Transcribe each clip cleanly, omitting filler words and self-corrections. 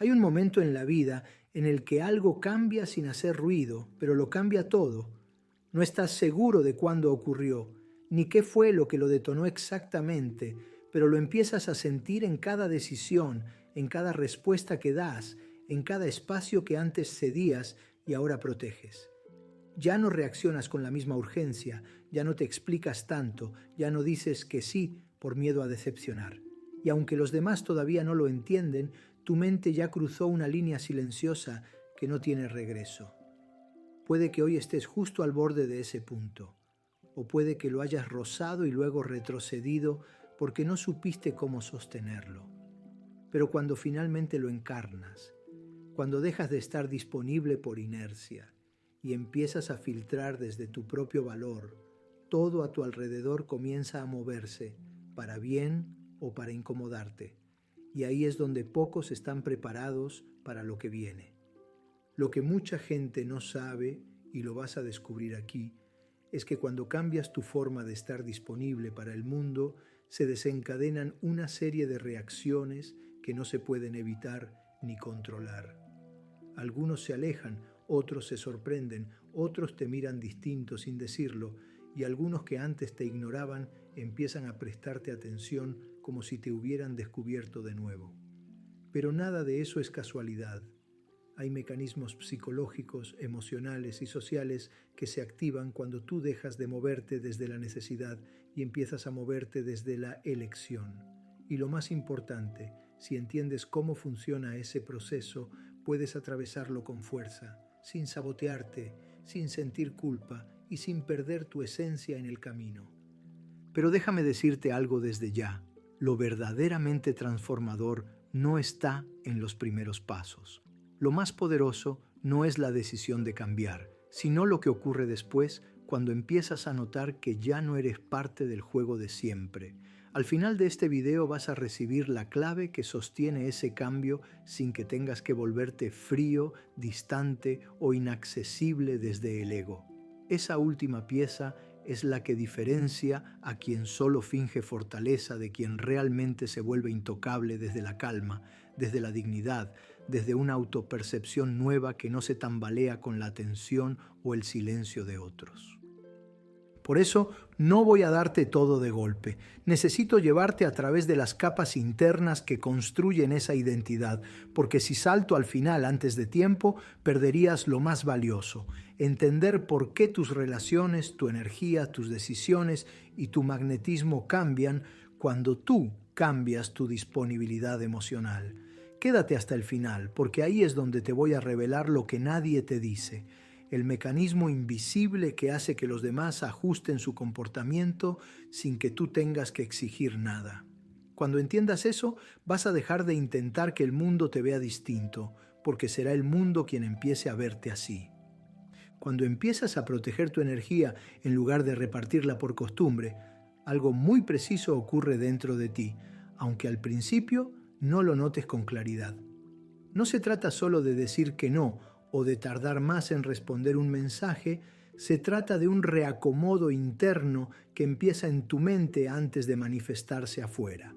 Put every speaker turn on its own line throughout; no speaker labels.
Hay un momento en la vida en el que algo cambia sin hacer ruido, pero lo cambia todo. No estás seguro de cuándo ocurrió, ni qué fue lo que lo detonó exactamente, pero lo empiezas a sentir en cada decisión, en cada respuesta que das, en cada espacio que antes cedías y ahora proteges. Ya no reaccionas con la misma urgencia, ya no te explicas tanto, ya no dices que sí por miedo a decepcionar. Y aunque los demás todavía no lo entienden, tu mente ya cruzó una línea silenciosa que no tiene regreso. Puede que hoy estés justo al borde de ese punto, o puede que lo hayas rozado y luego retrocedido porque no supiste cómo sostenerlo. Pero cuando finalmente lo encarnas, cuando dejas de estar disponible por inercia y empiezas a filtrar desde tu propio valor, todo a tu alrededor comienza a moverse, para bien o para incomodarte. Y ahí es donde pocos están preparados para lo que viene. Lo que mucha gente no sabe, y lo vas a descubrir aquí, es que cuando cambias tu forma de estar disponible para el mundo, se desencadenan una serie de reacciones que no se pueden evitar ni controlar. Algunos se alejan, otros se sorprenden, otros te miran distinto sin decirlo, y algunos que antes te ignoraban empiezan a prestarte atención como si te hubieran descubierto de nuevo. Pero nada de eso es casualidad. Hay mecanismos psicológicos, emocionales y sociales que se activan cuando tú dejas de moverte desde la necesidad y empiezas a moverte desde la elección. Y lo más importante, si entiendes cómo funciona ese proceso, puedes atravesarlo con fuerza, sin sabotearte, sin sentir culpa y sin perder tu esencia en el camino. Pero déjame decirte algo desde ya. Lo verdaderamente transformador no está en los primeros pasos. Lo más poderoso no es la decisión de cambiar, sino lo que ocurre después cuando empiezas a notar que ya no eres parte del juego de siempre. Al final de este video vas a recibir la clave que sostiene ese cambio sin que tengas que volverte frío, distante o inaccesible desde el ego. Esa última pieza es la que diferencia a quien solo finge fortaleza de quien realmente se vuelve intocable desde la calma, desde la dignidad, desde una autopercepción nueva que no se tambalea con la atención o el silencio de otros. Por eso no voy a darte todo de golpe. Necesito llevarte a través de las capas internas que construyen esa identidad, porque si salto al final antes de tiempo, perderías lo más valioso: entender por qué tus relaciones, tu energía, tus decisiones y tu magnetismo cambian cuando tú cambias tu disponibilidad emocional. Quédate hasta el final, porque ahí es donde te voy a revelar lo que nadie te dice. El mecanismo invisible que hace que los demás ajusten su comportamiento sin que tú tengas que exigir nada. Cuando entiendas eso, vas a dejar de intentar que el mundo te vea distinto, porque será el mundo quien empiece a verte así. Cuando empiezas a proteger tu energía en lugar de repartirla por costumbre, algo muy preciso ocurre dentro de ti, aunque al principio no lo notes con claridad. No se trata solo de decir que no, o de tardar más en responder un mensaje, se trata de un reacomodo interno que empieza en tu mente antes de manifestarse afuera.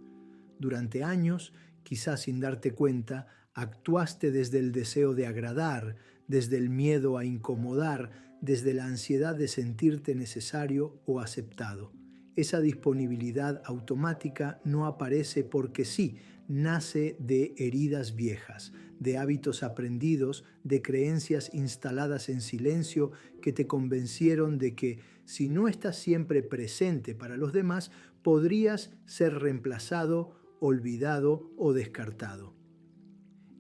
Durante años, quizás sin darte cuenta, actuaste desde el deseo de agradar, desde el miedo a incomodar, desde la ansiedad de sentirte necesario o aceptado. Esa disponibilidad automática no aparece porque sí, nace de heridas viejas, de hábitos aprendidos, de creencias instaladas en silencio que te convencieron de que si no estás siempre presente para los demás, podrías ser reemplazado, olvidado o descartado.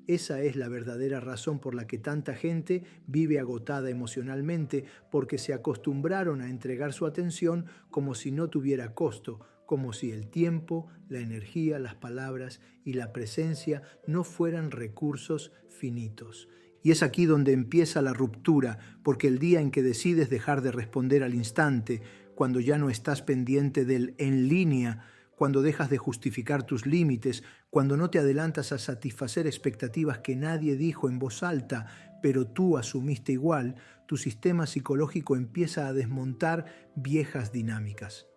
Esa es la verdadera razón por la que tanta gente vive agotada emocionalmente, porque se acostumbraron a entregar su atención como si no tuviera costo, como si el tiempo, la energía, las palabras y la presencia no fueran recursos finitos. Y es aquí donde empieza la ruptura, porque el día en que decides dejar de responder al instante, cuando ya no estás pendiente del en línea, cuando dejas de justificar tus límites, cuando no te adelantas a satisfacer expectativas que nadie dijo en voz alta, pero tú asumiste igual, tu sistema psicológico empieza a desmontar viejas dinámicas.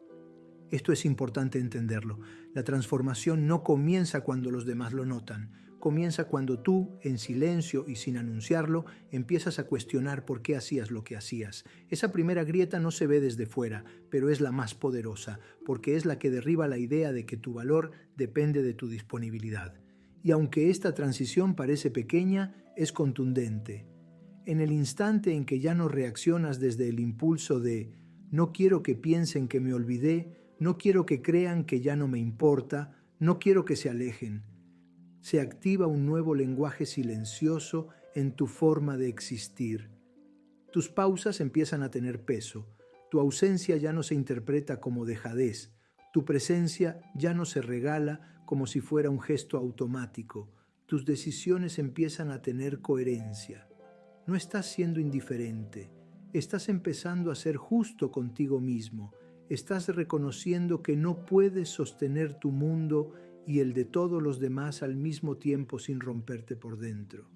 Esto es importante entenderlo. La transformación no comienza cuando los demás lo notan, comienza cuando tú, en silencio y sin anunciarlo, empiezas a cuestionar por qué hacías lo que hacías. Esa primera grieta no se ve desde fuera, pero es la más poderosa, porque es la que derriba la idea de que tu valor depende de tu disponibilidad. Y aunque esta transición parece pequeña, es contundente. En el instante en que ya no reaccionas desde el impulso de no quiero que piensen que me olvidé, no quiero que crean que ya no me importa, no quiero que se alejen, se activa un nuevo lenguaje silencioso en tu forma de existir. Tus pausas empiezan a tener peso, tu ausencia ya no se interpreta como dejadez, tu presencia ya no se regala como si fuera un gesto automático, tus decisiones empiezan a tener coherencia. No estás siendo indiferente, estás empezando a ser justo contigo mismo, estás reconociendo que no puedes sostener tu mundo y el de todos los demás al mismo tiempo sin romperte por dentro.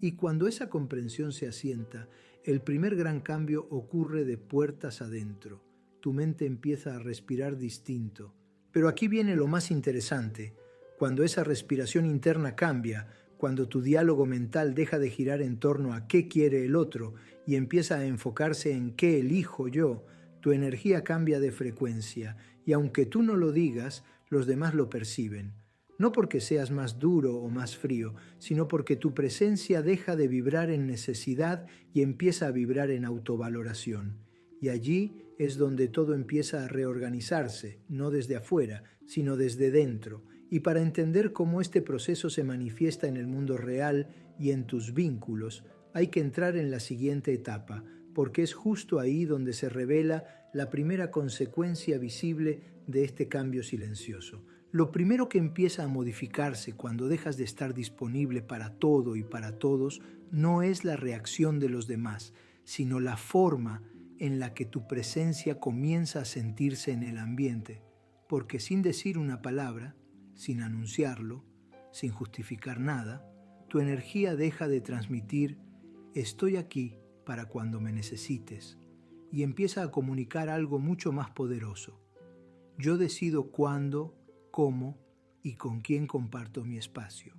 Y cuando esa comprensión se asienta, el primer gran cambio ocurre de puertas adentro. Tu mente empieza a respirar distinto. Pero aquí viene lo más interesante. Cuando esa respiración interna cambia, cuando tu diálogo mental deja de girar en torno a qué quiere el otro y empieza a enfocarse en qué elijo yo, tu energía cambia de frecuencia y aunque tú no lo digas, los demás lo perciben. No porque seas más duro o más frío, sino porque tu presencia deja de vibrar en necesidad y empieza a vibrar en autovaloración. Y allí es donde todo empieza a reorganizarse, no desde afuera, sino desde dentro. Y para entender cómo este proceso se manifiesta en el mundo real y en tus vínculos, hay que entrar en la siguiente etapa, porque es justo ahí donde se revela la primera consecuencia visible de este cambio silencioso. Lo primero que empieza a modificarse cuando dejas de estar disponible para todo y para todos no es la reacción de los demás, sino la forma en la que tu presencia comienza a sentirse en el ambiente, porque sin decir una palabra, sin anunciarlo, sin justificar nada, tu energía deja de transmitir «estoy aquí para cuando me necesites» y empieza a comunicar algo mucho más poderoso. Yo decido cuándo, cómo y con quién comparto mi espacio.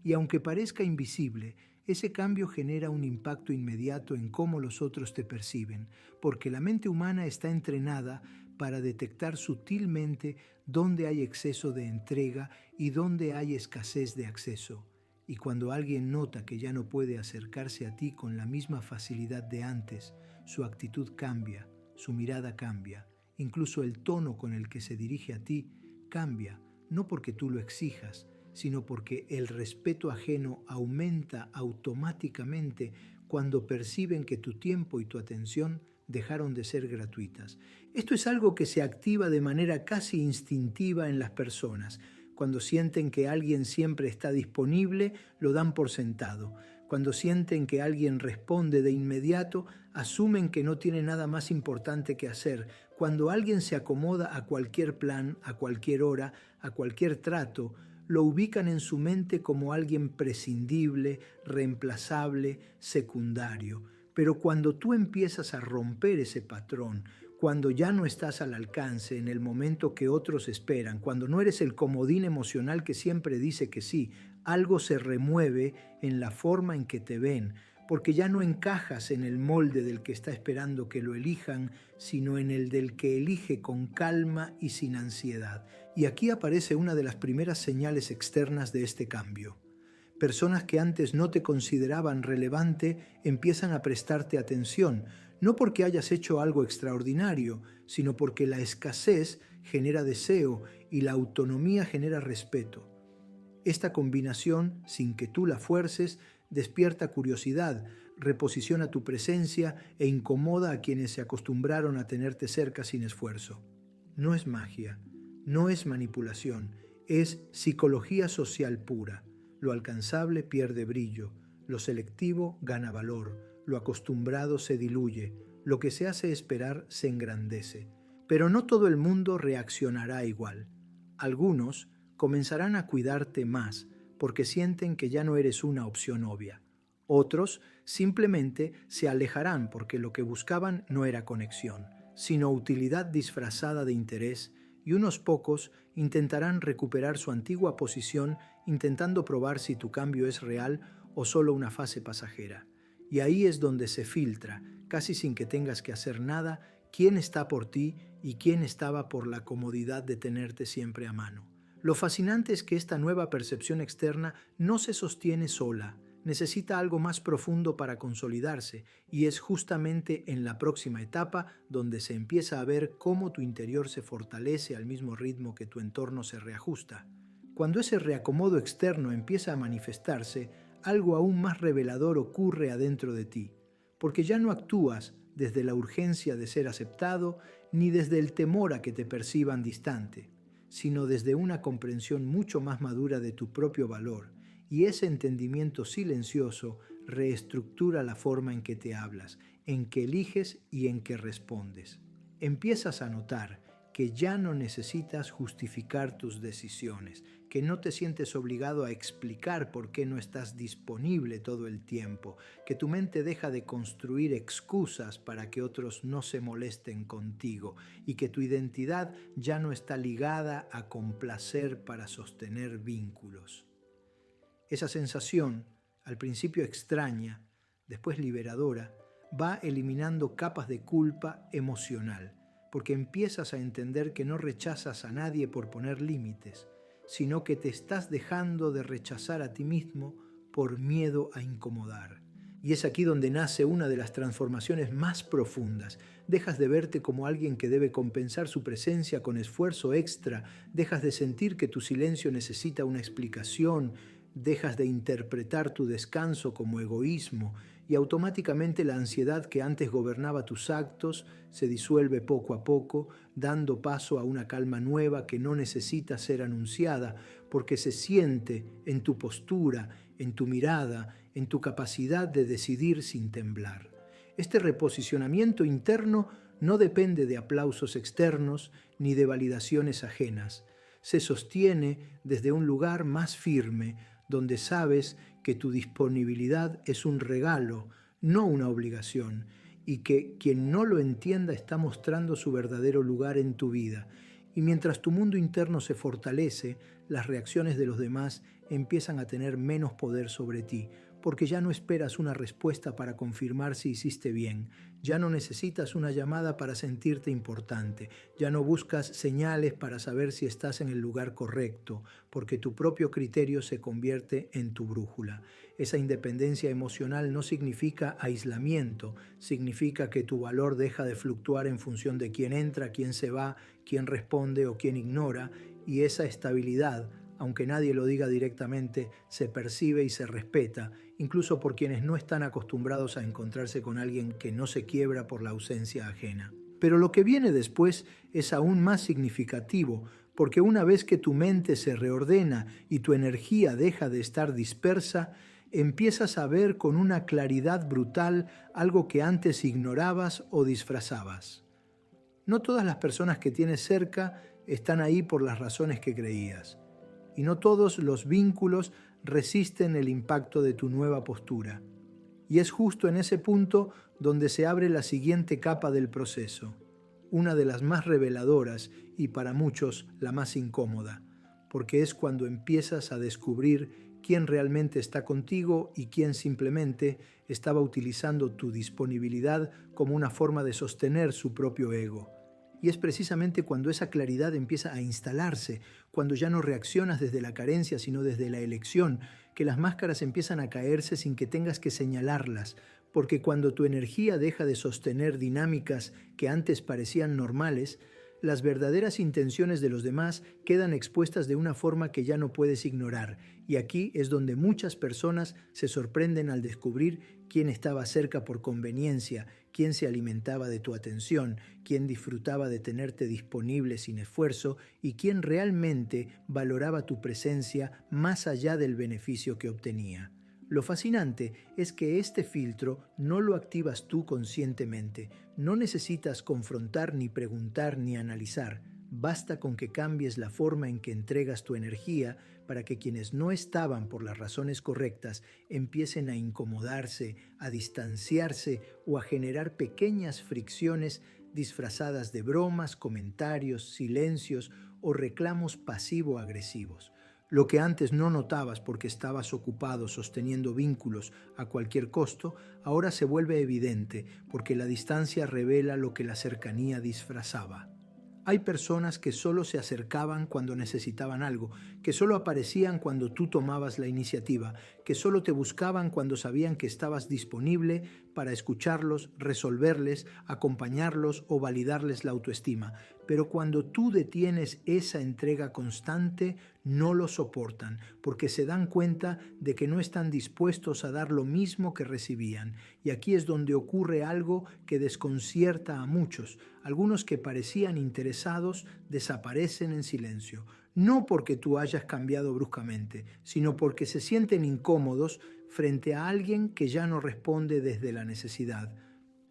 Y aunque parezca invisible, ese cambio genera un impacto inmediato en cómo los otros te perciben, porque la mente humana está entrenada para detectar sutilmente dónde hay exceso de entrega y dónde hay escasez de acceso. Y cuando alguien nota que ya no puede acercarse a ti con la misma facilidad de antes, su actitud cambia, su mirada cambia, incluso el tono con el que se dirige a ti cambia, no porque tú lo exijas, sino porque el respeto ajeno aumenta automáticamente cuando perciben que tu tiempo y tu atención dejaron de ser gratuitas. Esto es algo que se activa de manera casi instintiva en las personas. Cuando sienten que alguien siempre está disponible, lo dan por sentado. Cuando sienten que alguien responde de inmediato, asumen que no tiene nada más importante que hacer. Cuando alguien se acomoda a cualquier plan, a cualquier hora, a cualquier trato, lo ubican en su mente como alguien prescindible, reemplazable, secundario. Pero cuando tú empiezas a romper ese patrón, cuando ya no estás al alcance en el momento que otros esperan, cuando no eres el comodín emocional que siempre dice que sí, algo se remueve en la forma en que te ven, porque ya no encajas en el molde del que está esperando que lo elijan, sino en el del que elige con calma y sin ansiedad. Y aquí aparece una de las primeras señales externas de este cambio. Personas que antes no te consideraban relevante empiezan a prestarte atención, no porque hayas hecho algo extraordinario, sino porque la escasez genera deseo y la autonomía genera respeto. Esta combinación, sin que tú la fuerces, despierta curiosidad, reposiciona tu presencia e incomoda a quienes se acostumbraron a tenerte cerca sin esfuerzo. No es magia, no es manipulación, es psicología social pura. Lo alcanzable pierde brillo, lo selectivo gana valor, lo acostumbrado se diluye, lo que se hace esperar se engrandece. Pero no todo el mundo reaccionará igual. Algunos comenzarán a cuidarte más porque sienten que ya no eres una opción obvia. Otros simplemente se alejarán porque lo que buscaban no era conexión, sino utilidad disfrazada de interés, y unos pocos intentarán recuperar su antigua posición intentando probar si tu cambio es real o solo una fase pasajera. Y ahí es donde se filtra, casi sin que tengas que hacer nada, quién está por ti y quién estaba por la comodidad de tenerte siempre a mano. Lo fascinante es que esta nueva percepción externa no se sostiene sola, necesita algo más profundo para consolidarse, y es justamente en la próxima etapa donde se empieza a ver cómo tu interior se fortalece al mismo ritmo que tu entorno se reajusta. Cuando ese reacomodo externo empieza a manifestarse, algo aún más revelador ocurre adentro de ti, porque ya no actúas desde la urgencia de ser aceptado ni desde el temor a que te perciban distante, sino desde una comprensión mucho más madura de tu propio valor, y ese entendimiento silencioso reestructura la forma en que te hablas, en que eliges y en que respondes. Empiezas a notar que ya no necesitas justificar tus decisiones, que no te sientes obligado a explicar por qué no estás disponible todo el tiempo, que tu mente deja de construir excusas para que otros no se molesten contigo y que tu identidad ya no está ligada a complacer para sostener vínculos. Esa sensación, al principio extraña, después liberadora, va eliminando capas de culpa emocional, porque empiezas a entender que no rechazas a nadie por poner límites, sino que te estás dejando de rechazar a ti mismo por miedo a incomodar. Y es aquí donde nace una de las transformaciones más profundas. Dejas de verte como alguien que debe compensar su presencia con esfuerzo extra, dejas de sentir que tu silencio necesita una explicación, dejas de interpretar tu descanso como egoísmo y automáticamente la ansiedad que antes gobernaba tus actos se disuelve poco a poco, dando paso a una calma nueva que no necesita ser anunciada, porque se siente en tu postura, en tu mirada, en tu capacidad de decidir sin temblar. Este reposicionamiento interno no depende de aplausos externos ni de validaciones ajenas. Se sostiene desde un lugar más firme, donde sabes que tu disponibilidad es un regalo, no una obligación, y que quien no lo entienda está mostrando su verdadero lugar en tu vida. Y mientras tu mundo interno se fortalece, las reacciones de los demás empiezan a tener menos poder sobre ti, porque ya no esperas una respuesta para confirmar si hiciste bien, ya no necesitas una llamada para sentirte importante, ya no buscas señales para saber si estás en el lugar correcto, porque tu propio criterio se convierte en tu brújula. Esa independencia emocional no significa aislamiento, significa que tu valor deja de fluctuar en función de quién entra, quién se va, quién responde o quién ignora, y esa estabilidad, aunque nadie lo diga directamente, se percibe y se respeta, incluso por quienes no están acostumbrados a encontrarse con alguien que no se quiebra por la ausencia ajena. Pero lo que viene después es aún más significativo, porque una vez que tu mente se reordena y tu energía deja de estar dispersa, empiezas a ver con una claridad brutal algo que antes ignorabas o disfrazabas. No todas las personas que tienes cerca están ahí por las razones que creías. Y no todos los vínculos resisten el impacto de tu nueva postura. Y es justo en ese punto donde se abre la siguiente capa del proceso, una de las más reveladoras y para muchos la más incómoda, porque es cuando empiezas a descubrir quién realmente está contigo y quién simplemente estaba utilizando tu disponibilidad como una forma de sostener su propio ego. Y es precisamente cuando esa claridad empieza a instalarse, cuando ya no reaccionas desde la carencia, sino desde la elección, que las máscaras empiezan a caerse sin que tengas que señalarlas, porque cuando tu energía deja de sostener dinámicas que antes parecían normales, las verdaderas intenciones de los demás quedan expuestas de una forma que ya no puedes ignorar. Y aquí es donde muchas personas se sorprenden al descubrir quién estaba cerca por conveniencia, quién se alimentaba de tu atención, quién disfrutaba de tenerte disponible sin esfuerzo y quién realmente valoraba tu presencia más allá del beneficio que obtenía. Lo fascinante es que este filtro no lo activas tú conscientemente. No necesitas confrontar, ni preguntar, ni analizar. Basta con que cambies la forma en que entregas tu energía para que quienes no estaban por las razones correctas empiecen a incomodarse, a distanciarse o a generar pequeñas fricciones disfrazadas de bromas, comentarios, silencios o reclamos pasivo-agresivos. Lo que antes no notabas porque estabas ocupado sosteniendo vínculos a cualquier costo, ahora se vuelve evidente porque la distancia revela lo que la cercanía disfrazaba. Hay personas que solo se acercaban cuando necesitaban algo, que solo aparecían cuando tú tomabas la iniciativa, que solo te buscaban cuando sabían que estabas disponible para escucharlos, resolverles, acompañarlos o validarles la autoestima. Pero cuando tú detienes esa entrega constante, no lo soportan, porque se dan cuenta de que no están dispuestos a dar lo mismo que recibían. Y aquí es donde ocurre algo que desconcierta a muchos. Algunos que parecían interesados desaparecen en silencio. No porque tú hayas cambiado bruscamente, sino porque se sienten incómodos frente a alguien que ya no responde desde la necesidad.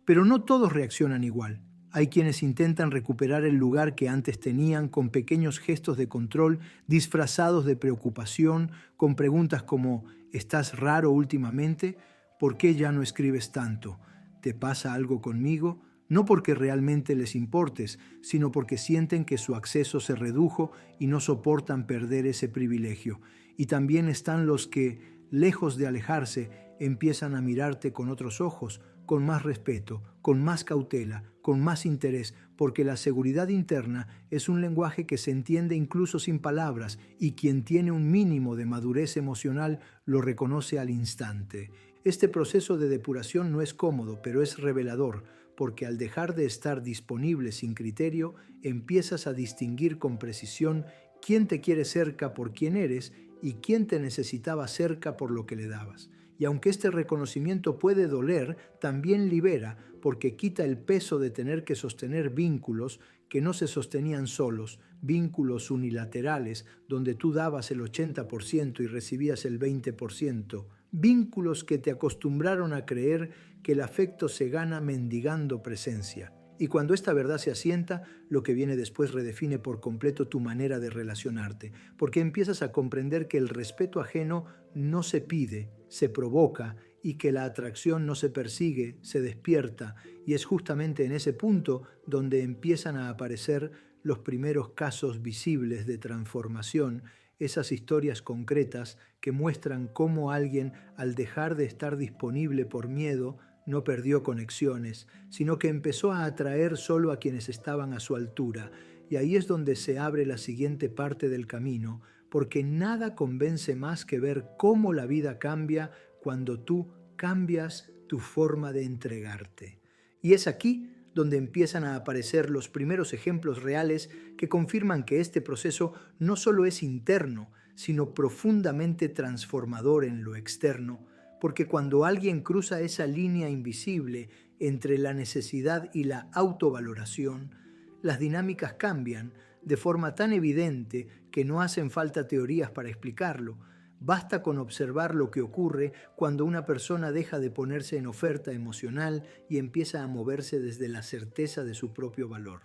Pero no todos reaccionan igual. Hay quienes intentan recuperar el lugar que antes tenían con pequeños gestos de control disfrazados de preocupación, con preguntas como ¿estás raro últimamente? ¿Por qué ya no escribes tanto? ¿Te pasa algo conmigo? No porque realmente les importes, sino porque sienten que su acceso se redujo y no soportan perder ese privilegio. Y también están los que, lejos de alejarse, empiezan a mirarte con otros ojos, con más respeto, con más cautela, con más interés, porque la seguridad interna es un lenguaje que se entiende incluso sin palabras y quien tiene un mínimo de madurez emocional lo reconoce al instante. Este proceso de depuración no es cómodo, pero es revelador, porque al dejar de estar disponible sin criterio, empiezas a distinguir con precisión quién te quiere cerca por quién eres y quién te necesitaba cerca por lo que le dabas. Y aunque este reconocimiento puede doler, también libera, porque quita el peso de tener que sostener vínculos que no se sostenían solos, vínculos unilaterales, donde tú dabas el 80% y recibías el 20%, vínculos que te acostumbraron a creer que el afecto se gana mendigando presencia. Y cuando esta verdad se asienta, lo que viene después redefine por completo tu manera de relacionarte, porque empiezas a comprender que el respeto ajeno no se pide, se provoca, y que la atracción no se persigue, se despierta, y es justamente en ese punto donde empiezan a aparecer los primeros casos visibles de transformación, esas historias concretas que muestran cómo alguien, al dejar de estar disponible por miedo, no perdió conexiones, sino que empezó a atraer solo a quienes estaban a su altura. Y ahí es donde se abre la siguiente parte del camino, porque nada convence más que ver cómo la vida cambia cuando tú cambias tu forma de entregarte. Y es aquí donde empiezan a aparecer los primeros ejemplos reales que confirman que este proceso no solo es interno, sino profundamente transformador en lo externo, porque cuando alguien cruza esa línea invisible entre la necesidad y la autovaloración, las dinámicas cambian de forma tan evidente que no hacen falta teorías para explicarlo. Basta con observar lo que ocurre cuando una persona deja de ponerse en oferta emocional y empieza a moverse desde la certeza de su propio valor.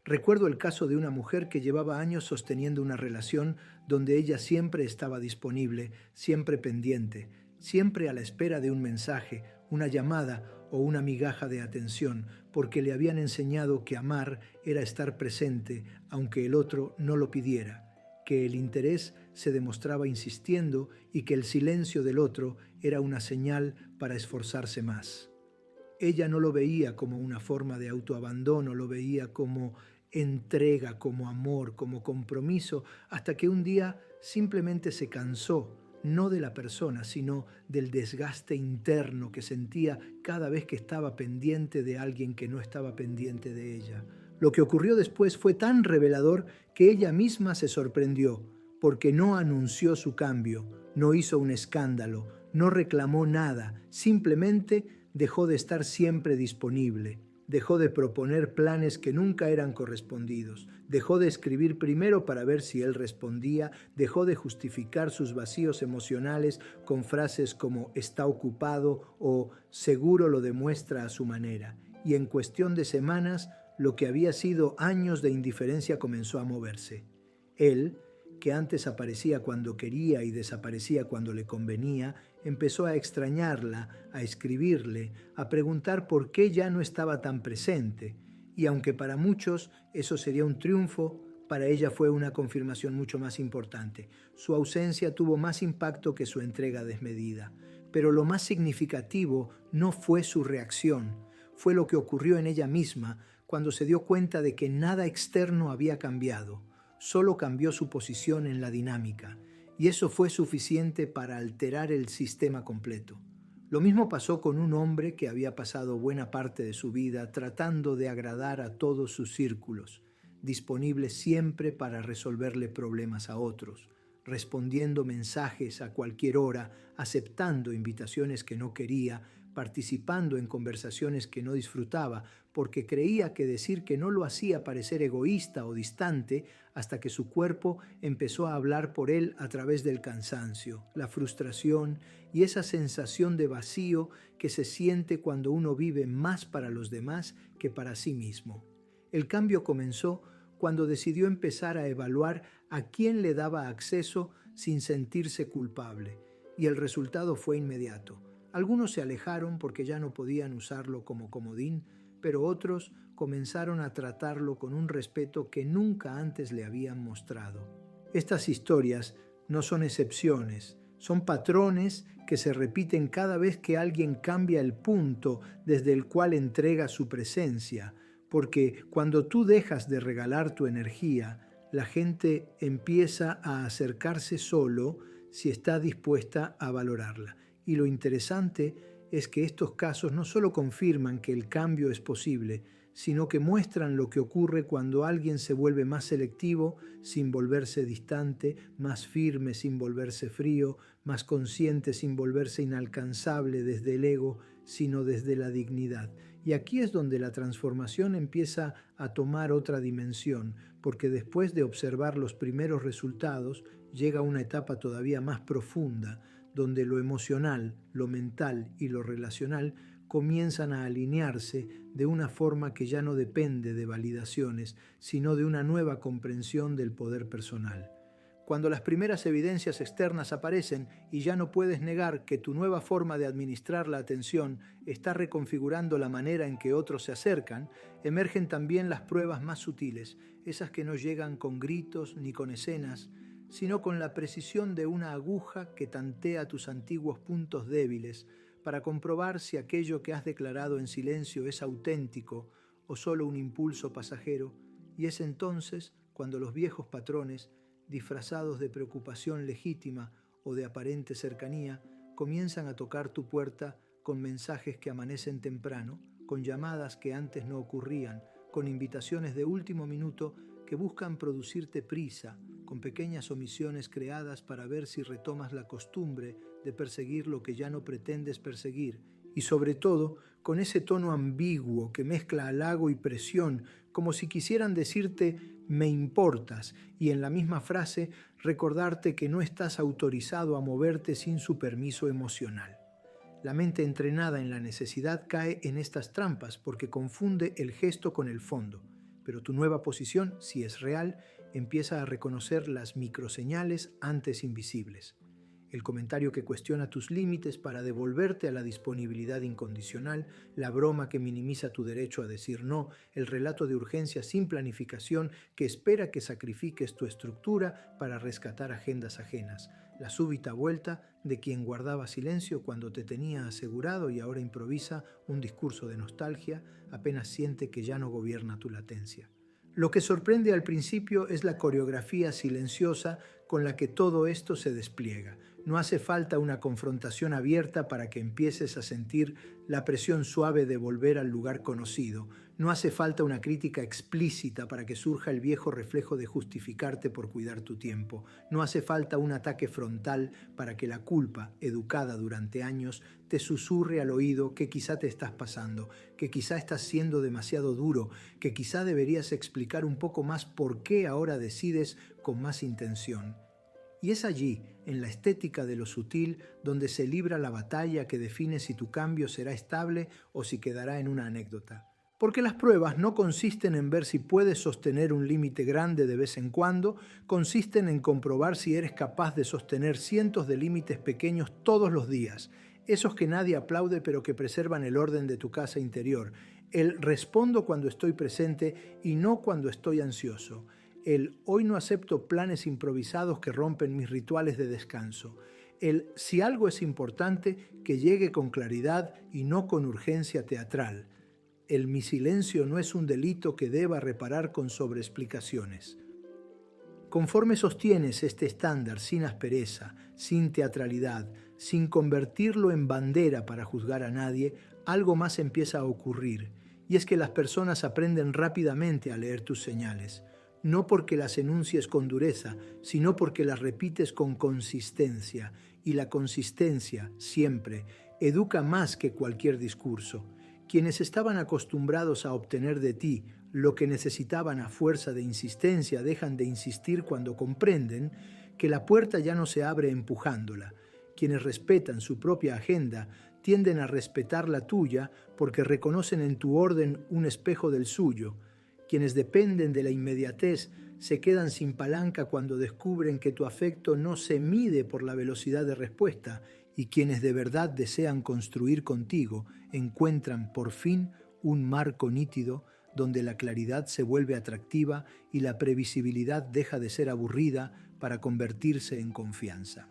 Recuerdo el caso de una mujer que llevaba años sosteniendo una relación donde ella siempre estaba disponible, siempre pendiente, siempre a la espera de un mensaje, una llamada o una migaja de atención, porque le habían enseñado que amar era estar presente, aunque el otro no lo pidiera, que el interés se demostraba insistiendo y que el silencio del otro era una señal para esforzarse más. Ella no lo veía como una forma de autoabandono, lo veía como entrega, como amor, como compromiso, hasta que un día simplemente se cansó, no de la persona, sino del desgaste interno que sentía cada vez que estaba pendiente de alguien que no estaba pendiente de ella. Lo que ocurrió después fue tan revelador que ella misma se sorprendió, porque no anunció su cambio, no hizo un escándalo, no reclamó nada, simplemente dejó de estar siempre disponible, dejó de proponer planes que nunca eran correspondidos, dejó de escribir primero para ver si él respondía, dejó de justificar sus vacíos emocionales con frases como está ocupado o seguro lo demuestra a su manera. Y en cuestión de semanas, lo que había sido años de indiferencia comenzó a moverse. Él, que antes aparecía cuando quería y desaparecía cuando le convenía, empezó a extrañarla, a escribirle, a preguntar por qué ya no estaba tan presente. Y aunque para muchos eso sería un triunfo, para ella fue una confirmación mucho más importante. Su ausencia tuvo más impacto que su entrega desmedida. Pero lo más significativo no fue su reacción, fue lo que ocurrió en ella misma cuando se dio cuenta de que nada externo había cambiado, solo cambió su posición en la dinámica, y eso fue suficiente para alterar el sistema completo. Lo mismo pasó con un hombre que había pasado buena parte de su vida tratando de agradar a todos sus círculos, disponible siempre para resolverle problemas a otros, respondiendo mensajes a cualquier hora, aceptando invitaciones que no quería, participando en conversaciones que no disfrutaba, porque creía que decir que no lo hacía parecer egoísta o distante, hasta que su cuerpo empezó a hablar por él a través del cansancio, la frustración y esa sensación de vacío que se siente cuando uno vive más para los demás que para sí mismo. El cambio comenzó cuando decidió empezar a evaluar a quién le daba acceso sin sentirse culpable, y el resultado fue inmediato. Algunos se alejaron porque ya no podían usarlo como comodín, pero otros comenzaron a tratarlo con un respeto que nunca antes le habían mostrado. Estas historias no son excepciones, son patrones que se repiten cada vez que alguien cambia el punto desde el cual entrega su presencia, porque cuando tú dejas de regalar tu energía, la gente empieza a acercarse solo si está dispuesta a valorarla. Y lo interesante es que estos casos no solo confirman que el cambio es posible, sino que muestran lo que ocurre cuando alguien se vuelve más selectivo sin volverse distante, más firme sin volverse frío, más consciente sin volverse inalcanzable desde el ego, sino desde la dignidad. Y aquí es donde la transformación empieza a tomar otra dimensión, porque después de observar los primeros resultados, llega una etapa todavía más profunda, donde lo emocional, lo mental y lo relacional comienzan a alinearse de una forma que ya no depende de validaciones, sino de una nueva comprensión del poder personal. Cuando las primeras evidencias externas aparecen y ya no puedes negar que tu nueva forma de administrar la atención está reconfigurando la manera en que otros se acercan, emergen también las pruebas más sutiles, esas que no llegan con gritos ni con escenas, sino con la precisión de una aguja que tantea tus antiguos puntos débiles para comprobar si aquello que has declarado en silencio es auténtico o solo un impulso pasajero, y es entonces cuando los viejos patrones, disfrazados de preocupación legítima o de aparente cercanía, comienzan a tocar tu puerta con mensajes que amanecen temprano, con llamadas que antes no ocurrían, con invitaciones de último minuto que buscan producirte prisa, con pequeñas omisiones creadas para ver si retomas la costumbre de perseguir lo que ya no pretendes perseguir, y sobre todo con ese tono ambiguo que mezcla halago y presión, como si quisieran decirte «me importas», y en la misma frase recordarte que no estás autorizado a moverte sin su permiso emocional. La mente entrenada en la necesidad cae en estas trampas porque confunde el gesto con el fondo, pero tu nueva posición, si es real, empieza a reconocer las microseñales antes invisibles. El comentario que cuestiona tus límites para devolverte a la disponibilidad incondicional, la broma que minimiza tu derecho a decir no, el relato de urgencia sin planificación que espera que sacrifiques tu estructura para rescatar agendas ajenas, la súbita vuelta de quien guardaba silencio cuando te tenía asegurado y ahora improvisa un discurso de nostalgia apenas siente que ya no gobierna tu latencia. Lo que sorprende al principio es la coreografía silenciosa con la que todo esto se despliega. No hace falta una confrontación abierta para que empieces a sentir la presión suave de volver al lugar conocido. No hace falta una crítica explícita para que surja el viejo reflejo de justificarte por cuidar tu tiempo. No hace falta un ataque frontal para que la culpa, educada durante años, te susurre al oído que quizá te estás pasando, que quizá estás siendo demasiado duro, que quizá deberías explicar un poco más por qué ahora decides con más intención. Y es allí, en la estética de lo sutil, donde se libra la batalla que define si tu cambio será estable o si quedará en una anécdota. Porque las pruebas no consisten en ver si puedes sostener un límite grande de vez en cuando, consisten en comprobar si eres capaz de sostener cientos de límites pequeños todos los días, esos que nadie aplaude pero que preservan el orden de tu casa interior, El respondo cuando estoy presente y no cuando estoy ansioso. El hoy no acepto planes improvisados que rompen mis rituales de descanso. El si algo es importante, que llegue con claridad y no con urgencia teatral. El mi silencio no es un delito que deba reparar con sobreexplicaciones. Conforme sostienes este estándar sin aspereza, sin teatralidad, sin convertirlo en bandera para juzgar a nadie, algo más empieza a ocurrir, y es que las personas aprenden rápidamente a leer tus señales, no porque las enuncies con dureza, sino porque las repites con consistencia, y la consistencia, siempre, educa más que cualquier discurso. Quienes estaban acostumbrados a obtener de ti lo que necesitaban a fuerza de insistencia dejan de insistir cuando comprenden que la puerta ya no se abre empujándola. Quienes respetan su propia agenda tienden a respetar la tuya porque reconocen en tu orden un espejo del suyo. Quienes dependen de la inmediatez se quedan sin palanca cuando descubren que tu afecto no se mide por la velocidad de respuesta, y quienes de verdad desean construir contigo encuentran por fin un marco nítido donde la claridad se vuelve atractiva y la previsibilidad deja de ser aburrida para convertirse en confianza.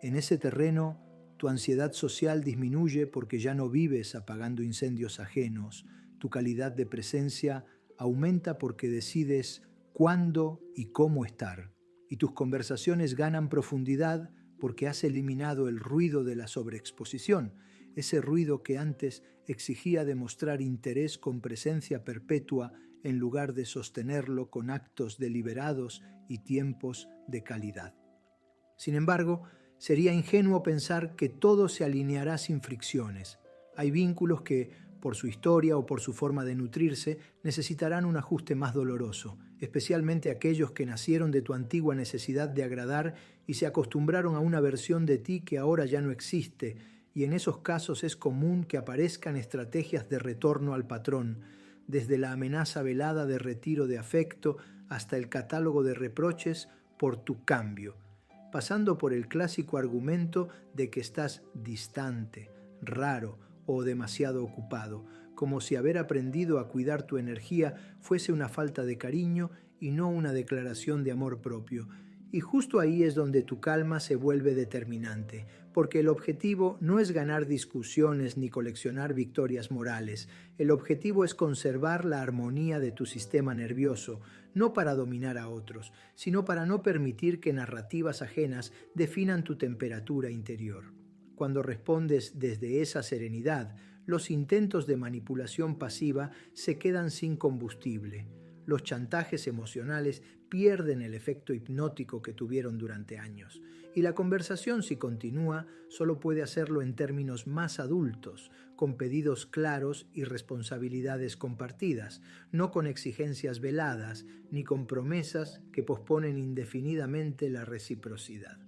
En ese terreno, tu ansiedad social disminuye porque ya no vives apagando incendios ajenos. Tu calidad de presencia aumenta porque decides cuándo y cómo estar. Y tus conversaciones ganan profundidad porque has eliminado el ruido de la sobreexposición, ese ruido que antes exigía demostrar interés con presencia perpetua en lugar de sostenerlo con actos deliberados y tiempos de calidad. Sin embargo, sería ingenuo pensar que todo se alineará sin fricciones. Hay vínculos que, por su historia o por su forma de nutrirse, necesitarán un ajuste más doloroso, especialmente aquellos que nacieron de tu antigua necesidad de agradar y se acostumbraron a una versión de ti que ahora ya no existe, y en esos casos es común que aparezcan estrategias de retorno al patrón, desde la amenaza velada de retiro de afecto hasta el catálogo de reproches por tu cambio, pasando por el clásico argumento de que estás distante, raro o demasiado ocupado, como si haber aprendido a cuidar tu energía fuese una falta de cariño y no una declaración de amor propio. Y justo ahí es donde tu calma se vuelve determinante, porque el objetivo no es ganar discusiones ni coleccionar victorias morales. El objetivo es conservar la armonía de tu sistema nervioso, no para dominar a otros, sino para no permitir que narrativas ajenas definan tu temperatura interior. Cuando respondes desde esa serenidad, los intentos de manipulación pasiva se quedan sin combustible. Los chantajes emocionales pierden el efecto hipnótico que tuvieron durante años. Y la conversación, si continúa, solo puede hacerlo en términos más adultos, con pedidos claros y responsabilidades compartidas, no con exigencias veladas ni con promesas que posponen indefinidamente la reciprocidad.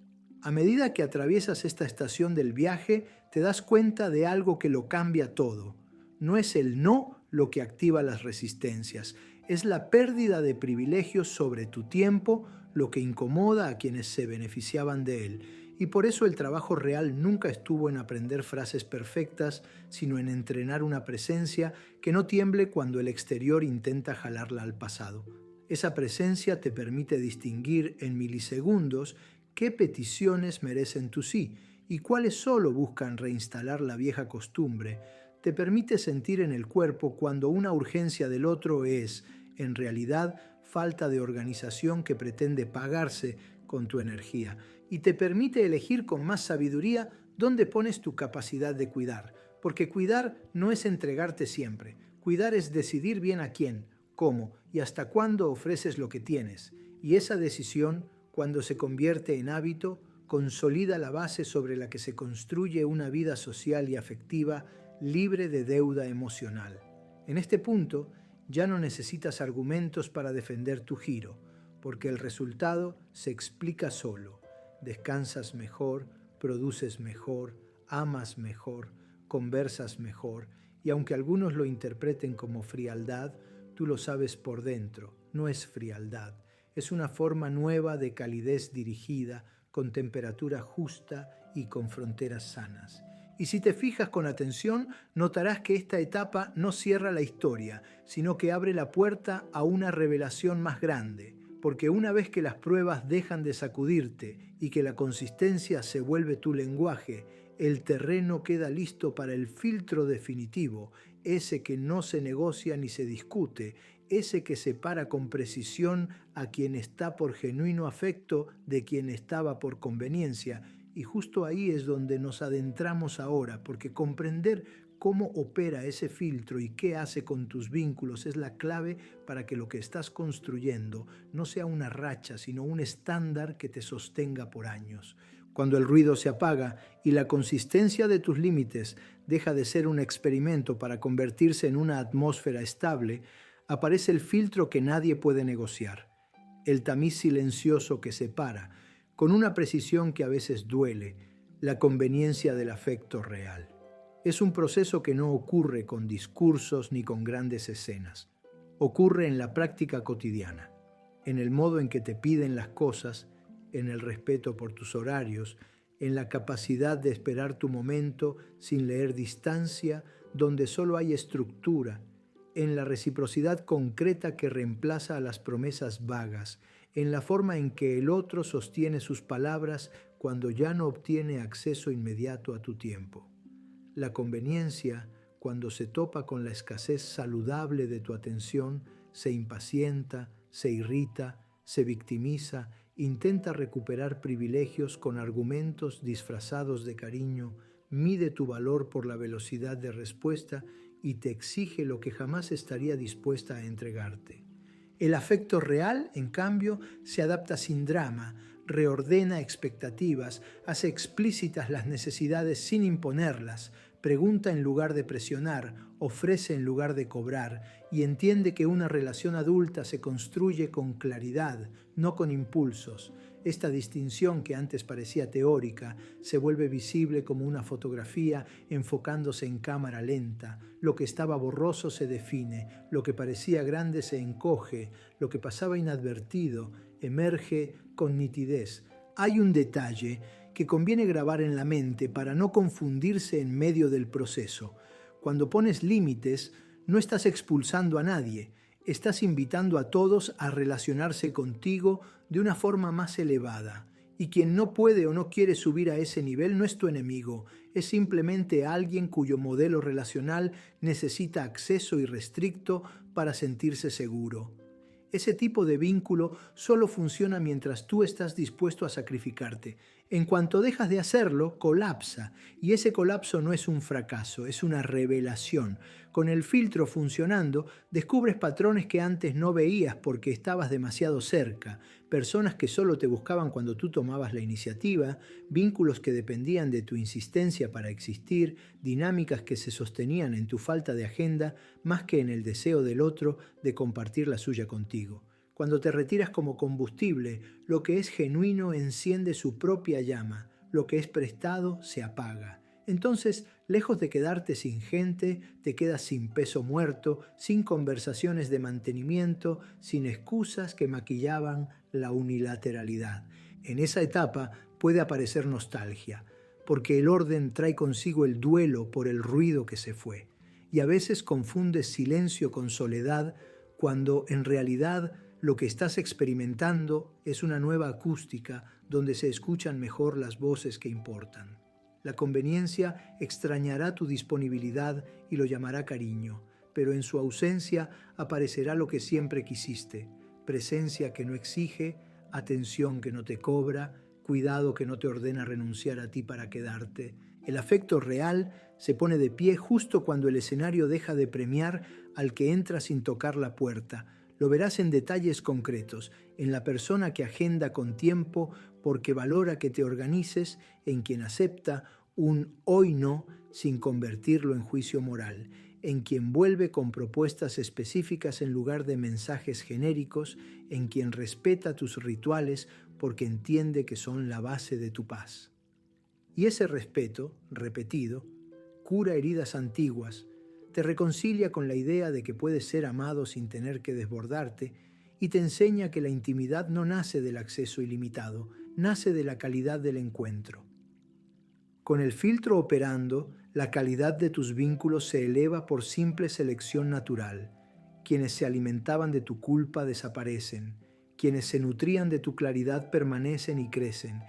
A medida que atraviesas esta estación del viaje, te das cuenta de algo que lo cambia todo. No es el no lo que activa las resistencias, es la pérdida de privilegios sobre tu tiempo lo que incomoda a quienes se beneficiaban de él. Y por eso el trabajo real nunca estuvo en aprender frases perfectas, sino en entrenar una presencia que no tiemble cuando el exterior intenta jalarla al pasado. Esa presencia te permite distinguir en milisegundos qué peticiones merecen tu sí y cuáles solo buscan reinstalar la vieja costumbre. Te permite sentir en el cuerpo cuando una urgencia del otro es, en realidad, falta de organización que pretende pagarse con tu energía, y te permite elegir con más sabiduría dónde pones tu capacidad de cuidar, porque cuidar no es entregarte siempre, cuidar es decidir bien a quién, cómo y hasta cuándo ofreces lo que tienes, y esa decisión, cuando se convierte en hábito, consolida la base sobre la que se construye una vida social y afectiva libre de deuda emocional. En este punto, ya no necesitas argumentos para defender tu giro, porque el resultado se explica solo. Descansas mejor, produces mejor, amas mejor, conversas mejor, y aunque algunos lo interpreten como frialdad, tú lo sabes por dentro, no es frialdad, es una forma nueva de calidez dirigida, con temperatura justa y con fronteras sanas. Y si te fijas con atención, notarás que esta etapa no cierra la historia, sino que abre la puerta a una revelación más grande. Porque una vez que las pruebas dejan de sacudirte y que la consistencia se vuelve tu lenguaje, el terreno queda listo para el filtro definitivo, ese que no se negocia ni se discute, ese que separa con precisión a quien está por genuino afecto de quien estaba por conveniencia. Y justo ahí es donde nos adentramos ahora, porque comprender cómo opera ese filtro y qué hace con tus vínculos es la clave para que lo que estás construyendo no sea una racha, sino un estándar que te sostenga por años. Cuando el ruido se apaga y la consistencia de tus límites deja de ser un experimento para convertirse en una atmósfera estable, aparece el filtro que nadie puede negociar, el tamiz silencioso que separa, con una precisión que a veces duele, la conveniencia del afecto real. Es un proceso que no ocurre con discursos ni con grandes escenas. Ocurre en la práctica cotidiana, en el modo en que te piden las cosas, en el respeto por tus horarios, en la capacidad de esperar tu momento sin leer distancia, donde solo hay estructura, en la reciprocidad concreta que reemplaza a las promesas vagas, en la forma en que el otro sostiene sus palabras cuando ya no obtiene acceso inmediato a tu tiempo. La conveniencia, cuando se topa con la escasez saludable de tu atención, se impacienta, se irrita, se victimiza, intenta recuperar privilegios con argumentos disfrazados de cariño, mide tu valor por la velocidad de respuesta y te exige lo que jamás estaría dispuesta a entregarte. El afecto real, en cambio, se adapta sin drama, reordena expectativas, hace explícitas las necesidades sin imponerlas, pregunta en lugar de presionar, ofrece en lugar de cobrar y entiende que una relación adulta se construye con claridad, no con impulsos. Esta distinción que antes parecía teórica se vuelve visible como una fotografía enfocándose en cámara lenta. Lo que estaba borroso se define, lo que parecía grande se encoge, lo que pasaba inadvertido emerge con nitidez. Hay un detalle que conviene grabar en la mente para no confundirse en medio del proceso. Cuando pones límites, no estás expulsando a nadie, estás invitando a todos a relacionarse contigo de una forma más elevada. Y quien no puede o no quiere subir a ese nivel no es tu enemigo, es simplemente alguien cuyo modelo relacional necesita acceso irrestricto para sentirse seguro. Ese tipo de vínculo solo funciona mientras tú estás dispuesto a sacrificarte. En cuanto dejas de hacerlo, colapsa. Y ese colapso no es un fracaso, es una revelación. Con el filtro funcionando, descubres patrones que antes no veías porque estabas demasiado cerca. Personas que solo te buscaban cuando tú tomabas la iniciativa, vínculos que dependían de tu insistencia para existir, dinámicas que se sostenían en tu falta de agenda más que en el deseo del otro de compartir la suya contigo. Cuando te retiras como combustible, lo que es genuino enciende su propia llama, lo que es prestado se apaga. Entonces, lejos de quedarte sin gente, te quedas sin peso muerto, sin conversaciones de mantenimiento, sin excusas que maquillaban la unilateralidad. En esa etapa puede aparecer nostalgia, porque el orden trae consigo el duelo por el ruido que se fue. Y a veces confundes silencio con soledad, cuando en realidad lo que estás experimentando es una nueva acústica donde se escuchan mejor las voces que importan. La conveniencia extrañará tu disponibilidad y lo llamará cariño, pero en su ausencia aparecerá lo que siempre quisiste: presencia que no exige, atención que no te cobra, cuidado que no te ordena renunciar a ti para quedarte. El afecto real se pone de pie justo cuando el escenario deja de premiar al que entra sin tocar la puerta. Lo verás en detalles concretos, en la persona que agenda con tiempo porque valora que te organices, en quien acepta un hoy no sin convertirlo en juicio moral, en quien vuelve con propuestas específicas en lugar de mensajes genéricos, en quien respeta tus rituales porque entiende que son la base de tu paz. Y ese respeto, repetido, cura heridas antiguas, te reconcilia con la idea de que puedes ser amado sin tener que desbordarte y te enseña que la intimidad no nace del acceso ilimitado, nace de la calidad del encuentro. Con el filtro operando, la calidad de tus vínculos se eleva por simple selección natural. Quienes se alimentaban de tu culpa desaparecen. Quienes se nutrían de tu claridad permanecen y crecen.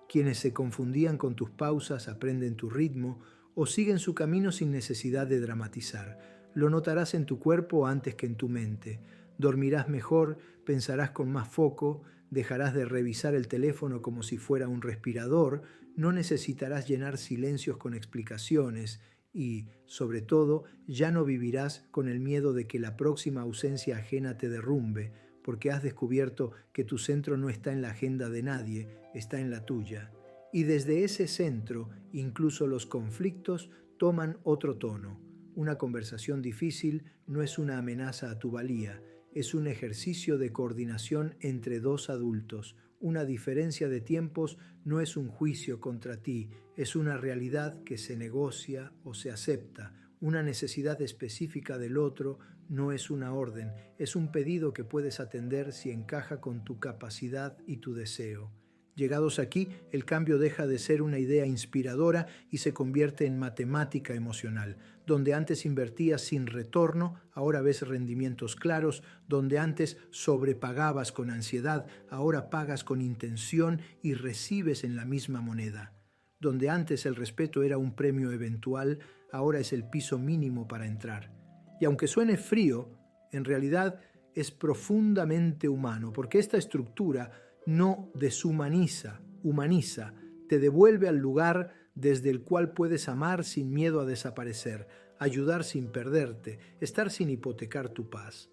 Quienes se confundían con tus pausas aprenden tu ritmo o siguen su camino sin necesidad de dramatizar. Lo notarás en tu cuerpo antes que en tu mente. Dormirás mejor, pensarás con más foco, dejarás de revisar el teléfono como si fuera un respirador, no necesitarás llenar silencios con explicaciones y, sobre todo, ya no vivirás con el miedo de que la próxima ausencia ajena te derrumbe, porque has descubierto que tu centro no está en la agenda de nadie, está en la tuya. Y desde ese centro, incluso los conflictos toman otro tono. Una conversación difícil no es una amenaza a tu valía, es un ejercicio de coordinación entre dos adultos. Una diferencia de tiempos no es un juicio contra ti, es una realidad que se negocia o se acepta. Una necesidad específica del otro no es una orden, es un pedido que puedes atender si encaja con tu capacidad y tu deseo. Llegados aquí, el cambio deja de ser una idea inspiradora y se convierte en matemática emocional. Donde antes invertías sin retorno, ahora ves rendimientos claros. Donde antes sobrepagabas con ansiedad, ahora pagas con intención y recibes en la misma moneda. Donde antes el respeto era un premio eventual, ahora es el piso mínimo para entrar. Y aunque suene frío, en realidad es profundamente humano, porque esta estructura no deshumaniza, humaniza, te devuelve al lugar desde el cual puedes amar sin miedo a desaparecer, ayudar sin perderte, estar sin hipotecar tu paz.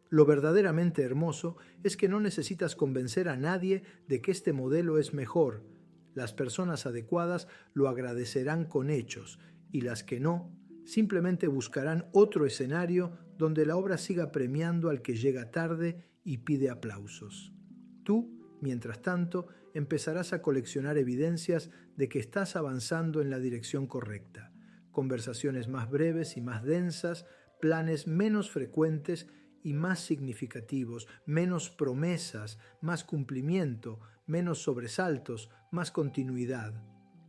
Lo verdaderamente hermoso es que no necesitas convencer a nadie de que este modelo es mejor. Las personas adecuadas lo agradecerán con hechos y las que no, simplemente buscarán otro escenario donde la obra siga premiando al que llega tarde y pide aplausos. Tú, mientras tanto, empezarás a coleccionar evidencias de que estás avanzando en la dirección correcta. Conversaciones más breves y más densas, planes menos frecuentes y más significativos, menos promesas, más cumplimiento, menos sobresaltos, más continuidad.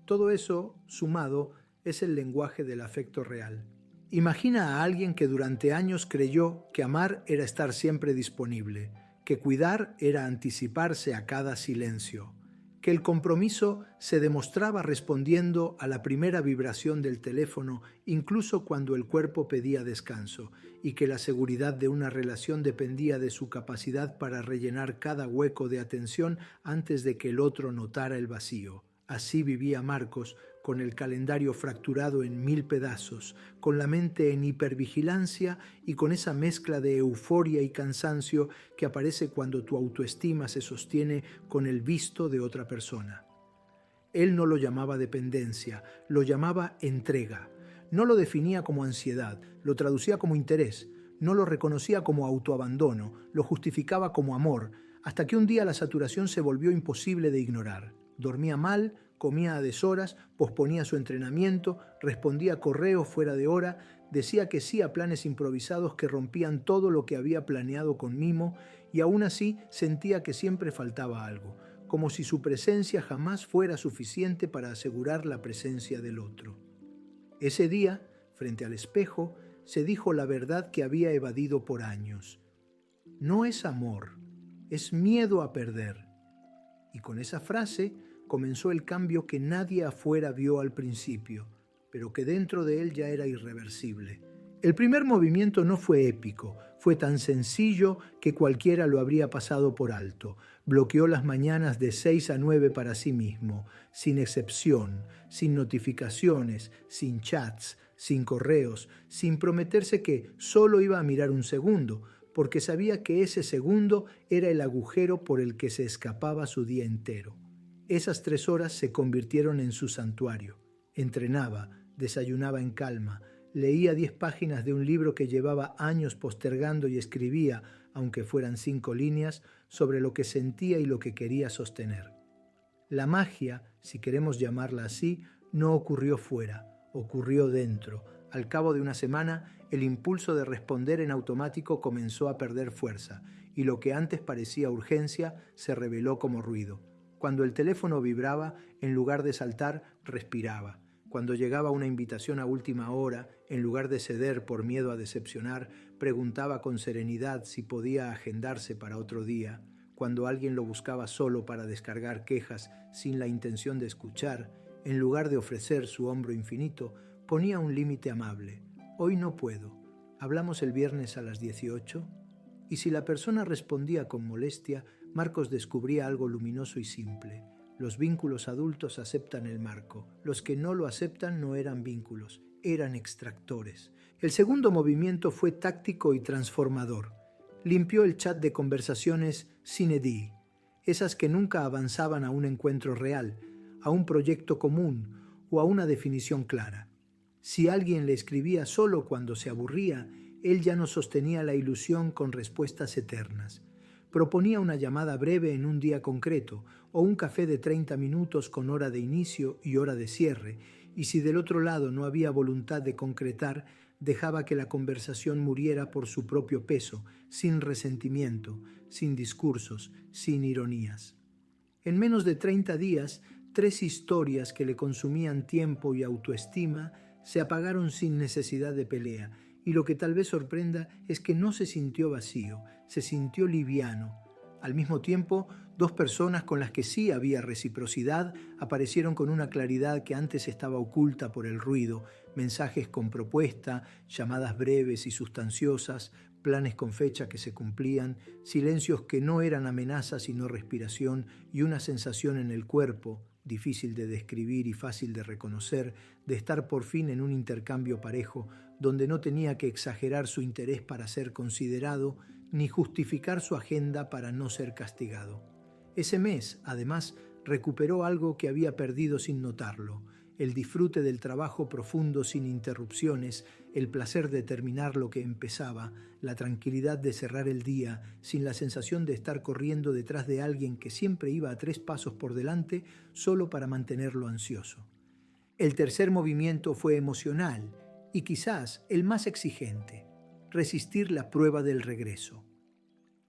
Todo eso, sumado, es el lenguaje del afecto real. Imagina a alguien que durante años creyó que amar era estar siempre disponible, que cuidar era anticiparse a cada silencio, que el compromiso se demostraba respondiendo a la primera vibración del teléfono, incluso cuando el cuerpo pedía descanso, y que la seguridad de una relación dependía de su capacidad para rellenar cada hueco de atención antes de que el otro notara el vacío. Así vivía Marcos, con el calendario fracturado en 1000 pedazos, con la mente en hipervigilancia y con esa mezcla de euforia y cansancio que aparece cuando tu autoestima se sostiene con el visto de otra persona. Él no lo llamaba dependencia, lo llamaba entrega. No lo definía como ansiedad, lo traducía como interés. No lo reconocía como autoabandono, lo justificaba como amor, hasta que un día la saturación se volvió imposible de ignorar. Dormía mal, comía a deshoras, posponía su entrenamiento, respondía a correos fuera de hora, decía que sí a planes improvisados que rompían todo lo que había planeado con mimo y aún así sentía que siempre faltaba algo, como si su presencia jamás fuera suficiente para asegurar la presencia del otro. Ese día, frente al espejo, se dijo la verdad que había evadido por años. No es amor, es miedo a perder. Y con esa frase comenzó el cambio que nadie afuera vio al principio, pero que dentro de él ya era irreversible. El primer movimiento no fue épico, fue tan sencillo que cualquiera lo habría pasado por alto. Bloqueó las mañanas de 6 a 9 para sí mismo, sin excepción, sin notificaciones, sin chats, sin correos, sin prometerse que solo iba a mirar un segundo, porque sabía que ese segundo era el agujero por el que se escapaba su día entero. Esas 3 horas se convirtieron en su santuario. Entrenaba, desayunaba en calma, leía 10 páginas de un libro que llevaba años postergando y escribía, aunque fueran 5 líneas, sobre lo que sentía y lo que quería sostener. La magia, si queremos llamarla así, no ocurrió fuera, ocurrió dentro. Al cabo de una semana, el impulso de responder en automático comenzó a perder fuerza, y lo que antes parecía urgencia se reveló como ruido. Cuando el teléfono vibraba, en lugar de saltar, respiraba. Cuando llegaba una invitación a última hora, en lugar de ceder por miedo a decepcionar, preguntaba con serenidad si podía agendarse para otro día. Cuando alguien lo buscaba solo para descargar quejas sin la intención de escuchar, en lugar de ofrecer su hombro infinito, ponía un límite amable. Hoy no puedo. ¿Hablamos el viernes a las 18? Y si la persona respondía con molestia, Marcos descubría algo luminoso y simple. Los vínculos adultos aceptan el marco. Los que no lo aceptan no eran vínculos, eran extractores. El segundo movimiento fue táctico y transformador. Limpió el chat de conversaciones sine die, esas que nunca avanzaban a un encuentro real, a un proyecto común o a una definición clara. Si alguien le escribía solo cuando se aburría, él ya no sostenía la ilusión con respuestas eternas. Proponía una llamada breve en un día concreto o un café de 30 minutos con hora de inicio y hora de cierre, y si del otro lado no había voluntad de concretar, dejaba que la conversación muriera por su propio peso, sin resentimiento, sin discursos, sin ironías. En menos de 30 días, 3 historias que le consumían tiempo y autoestima se apagaron sin necesidad de pelea, y lo que tal vez sorprenda es que no se sintió vacío, se sintió liviano. Al mismo tiempo, 2 personas con las que sí había reciprocidad aparecieron con una claridad que antes estaba oculta por el ruido, mensajes con propuesta, llamadas breves y sustanciosas, planes con fecha que se cumplían, silencios que no eran amenazas sino respiración y una sensación en el cuerpo, difícil de describir y fácil de reconocer, de estar por fin en un intercambio parejo, donde no tenía que exagerar su interés para ser considerado, ni justificar su agenda para no ser castigado. Ese mes, además, recuperó algo que había perdido sin notarlo: el disfrute del trabajo profundo sin interrupciones, el placer de terminar lo que empezaba, la tranquilidad de cerrar el día, sin la sensación de estar corriendo detrás de alguien que siempre iba a 3 pasos por delante solo para mantenerlo ansioso. El tercer movimiento fue emocional y quizás el más exigente: resistir la prueba del regreso.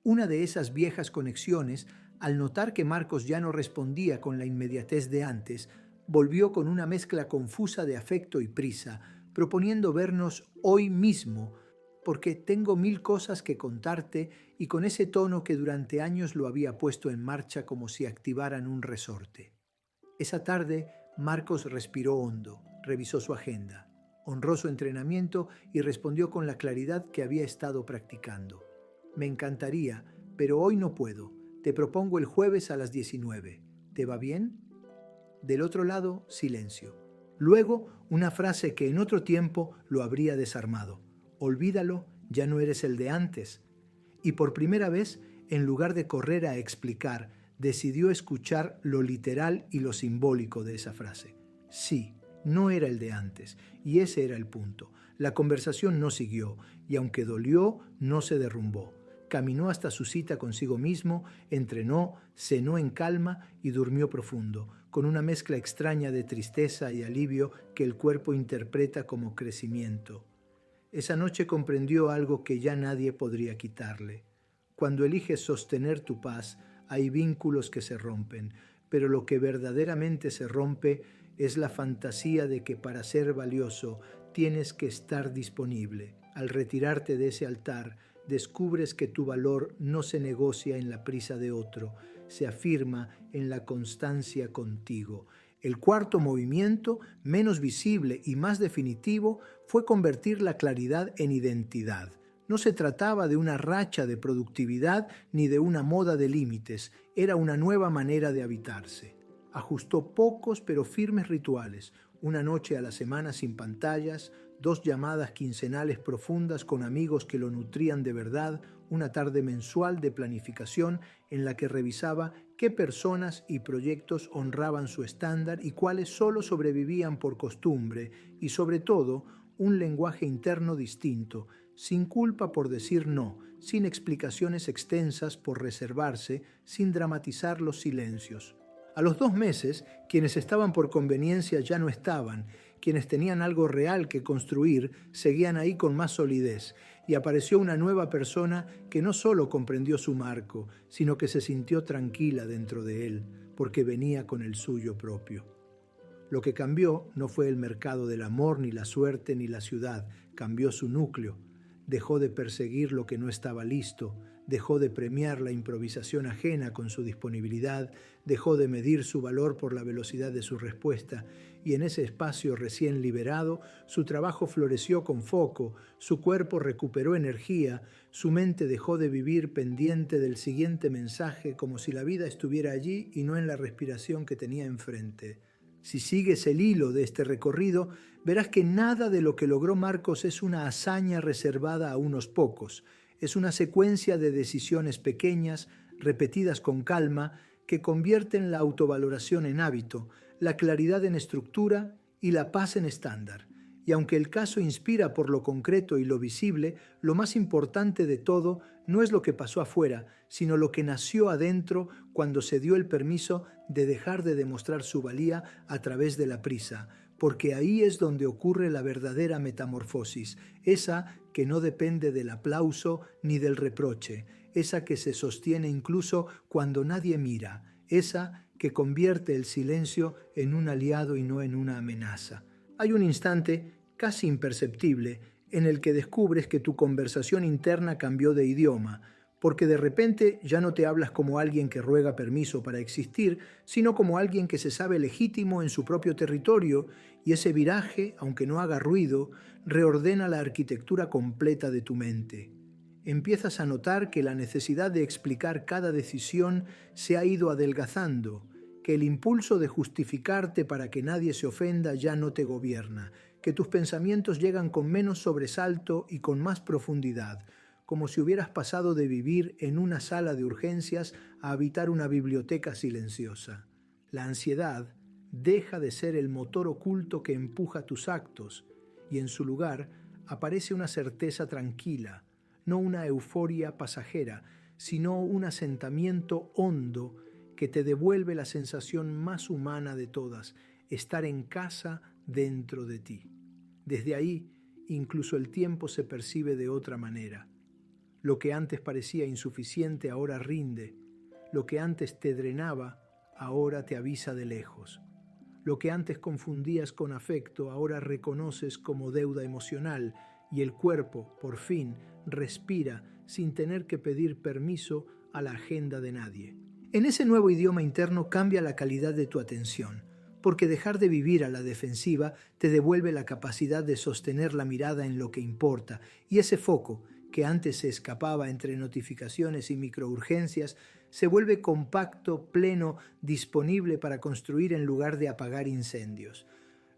Una de esas viejas conexiones, al notar que Marcos ya no respondía con la inmediatez de antes, volvió con una mezcla confusa de afecto y prisa, proponiendo vernos hoy mismo, porque tengo 1000 cosas que contarte, y con ese tono que durante años lo había puesto en marcha como si activaran un resorte. Esa tarde, Marcos respiró hondo, revisó su agenda, honró su entrenamiento y respondió con la claridad que había estado practicando. Me encantaría, pero hoy no puedo. Te propongo el jueves a las 19. ¿Te va bien? Del otro lado, silencio. Luego, una frase que en otro tiempo lo habría desarmado. Olvídalo, ya no eres el de antes. Y por primera vez, en lugar de correr a explicar, decidió escuchar lo literal y lo simbólico de esa frase. Sí, no era el de antes, y ese era el punto. La conversación no siguió, y aunque dolió, no se derrumbó. Caminó hasta su cita consigo mismo, entrenó, cenó en calma y durmió profundo, con una mezcla extraña de tristeza y alivio que el cuerpo interpreta como crecimiento. Esa noche comprendió algo que ya nadie podría quitarle. Cuando eliges sostener tu paz, hay vínculos que se rompen, pero lo que verdaderamente se rompe es la fantasía de que para ser valioso tienes que estar disponible. Al retirarte de ese altar, descubres que tu valor no se negocia en la prisa de otro, se afirma en la constancia contigo. El cuarto movimiento, menos visible y más definitivo, fue convertir la claridad en identidad. No se trataba de una racha de productividad ni de una moda de límites, era una nueva manera de habitarse. Ajustó pocos pero firmes rituales: una noche a la semana sin pantallas, 2 llamadas quincenales profundas con amigos que lo nutrían de verdad, una tarde mensual de planificación en la que revisaba qué personas y proyectos honraban su estándar y cuáles solo sobrevivían por costumbre, y sobre todo, un lenguaje interno distinto, sin culpa por decir no, sin explicaciones extensas por reservarse, sin dramatizar los silencios. A los 2 meses, quienes estaban por conveniencia ya no estaban. Quienes tenían algo real que construir seguían ahí con más solidez, y apareció una nueva persona que no solo comprendió su marco, sino que se sintió tranquila dentro de él, porque venía con el suyo propio. Lo que cambió no fue el mercado del amor, ni la suerte, ni la ciudad. Cambió su núcleo. Dejó de perseguir lo que no estaba listo. Dejó de premiar la improvisación ajena con su disponibilidad. Dejó de medir su valor por la velocidad de su respuesta. Y en ese espacio recién liberado, su trabajo floreció con foco, su cuerpo recuperó energía, su mente dejó de vivir pendiente del siguiente mensaje como si la vida estuviera allí y no en la respiración que tenía enfrente. Si sigues el hilo de este recorrido, verás que nada de lo que logró Marcos es una hazaña reservada a unos pocos. Es una secuencia de decisiones pequeñas, repetidas con calma, que convierten la autovaloración en hábito, la claridad en estructura y la paz en estándar. Y aunque el caso inspira por lo concreto y lo visible, lo más importante de todo no es lo que pasó afuera, sino lo que nació adentro cuando se dio el permiso de dejar de demostrar su valía a través de la prisa, porque ahí es donde ocurre la verdadera metamorfosis, esa que no depende del aplauso ni del reproche, esa que se sostiene incluso cuando nadie mira, esa que convierte el silencio en un aliado y no en una amenaza. Hay un instante casi imperceptible en el que descubres que tu conversación interna cambió de idioma, porque de repente ya no te hablas como alguien que ruega permiso para existir, sino como alguien que se sabe legítimo en su propio territorio, y ese viraje, aunque no haga ruido, reordena la arquitectura completa de tu mente. Empiezas a notar que la necesidad de explicar cada decisión se ha ido adelgazando, que el impulso de justificarte para que nadie se ofenda ya no te gobierna, que tus pensamientos llegan con menos sobresalto y con más profundidad, como si hubieras pasado de vivir en una sala de urgencias a habitar una biblioteca silenciosa. La ansiedad deja de ser el motor oculto que empuja tus actos y en su lugar aparece una certeza tranquila, no una euforia pasajera, sino un asentamiento hondo que te devuelve la sensación más humana de todas, estar en casa dentro de ti. Desde ahí, incluso el tiempo se percibe de otra manera. Lo que antes parecía insuficiente ahora rinde. Lo que antes te drenaba, ahora te avisa de lejos. Lo que antes confundías con afecto, ahora reconoces como deuda emocional y el cuerpo, por fin, respira sin tener que pedir permiso a la agenda de nadie. En ese nuevo idioma interno cambia la calidad de tu atención, porque dejar de vivir a la defensiva te devuelve la capacidad de sostener la mirada en lo que importa, y ese foco, que antes se escapaba entre notificaciones y microurgencias, se vuelve compacto, pleno, disponible para construir en lugar de apagar incendios.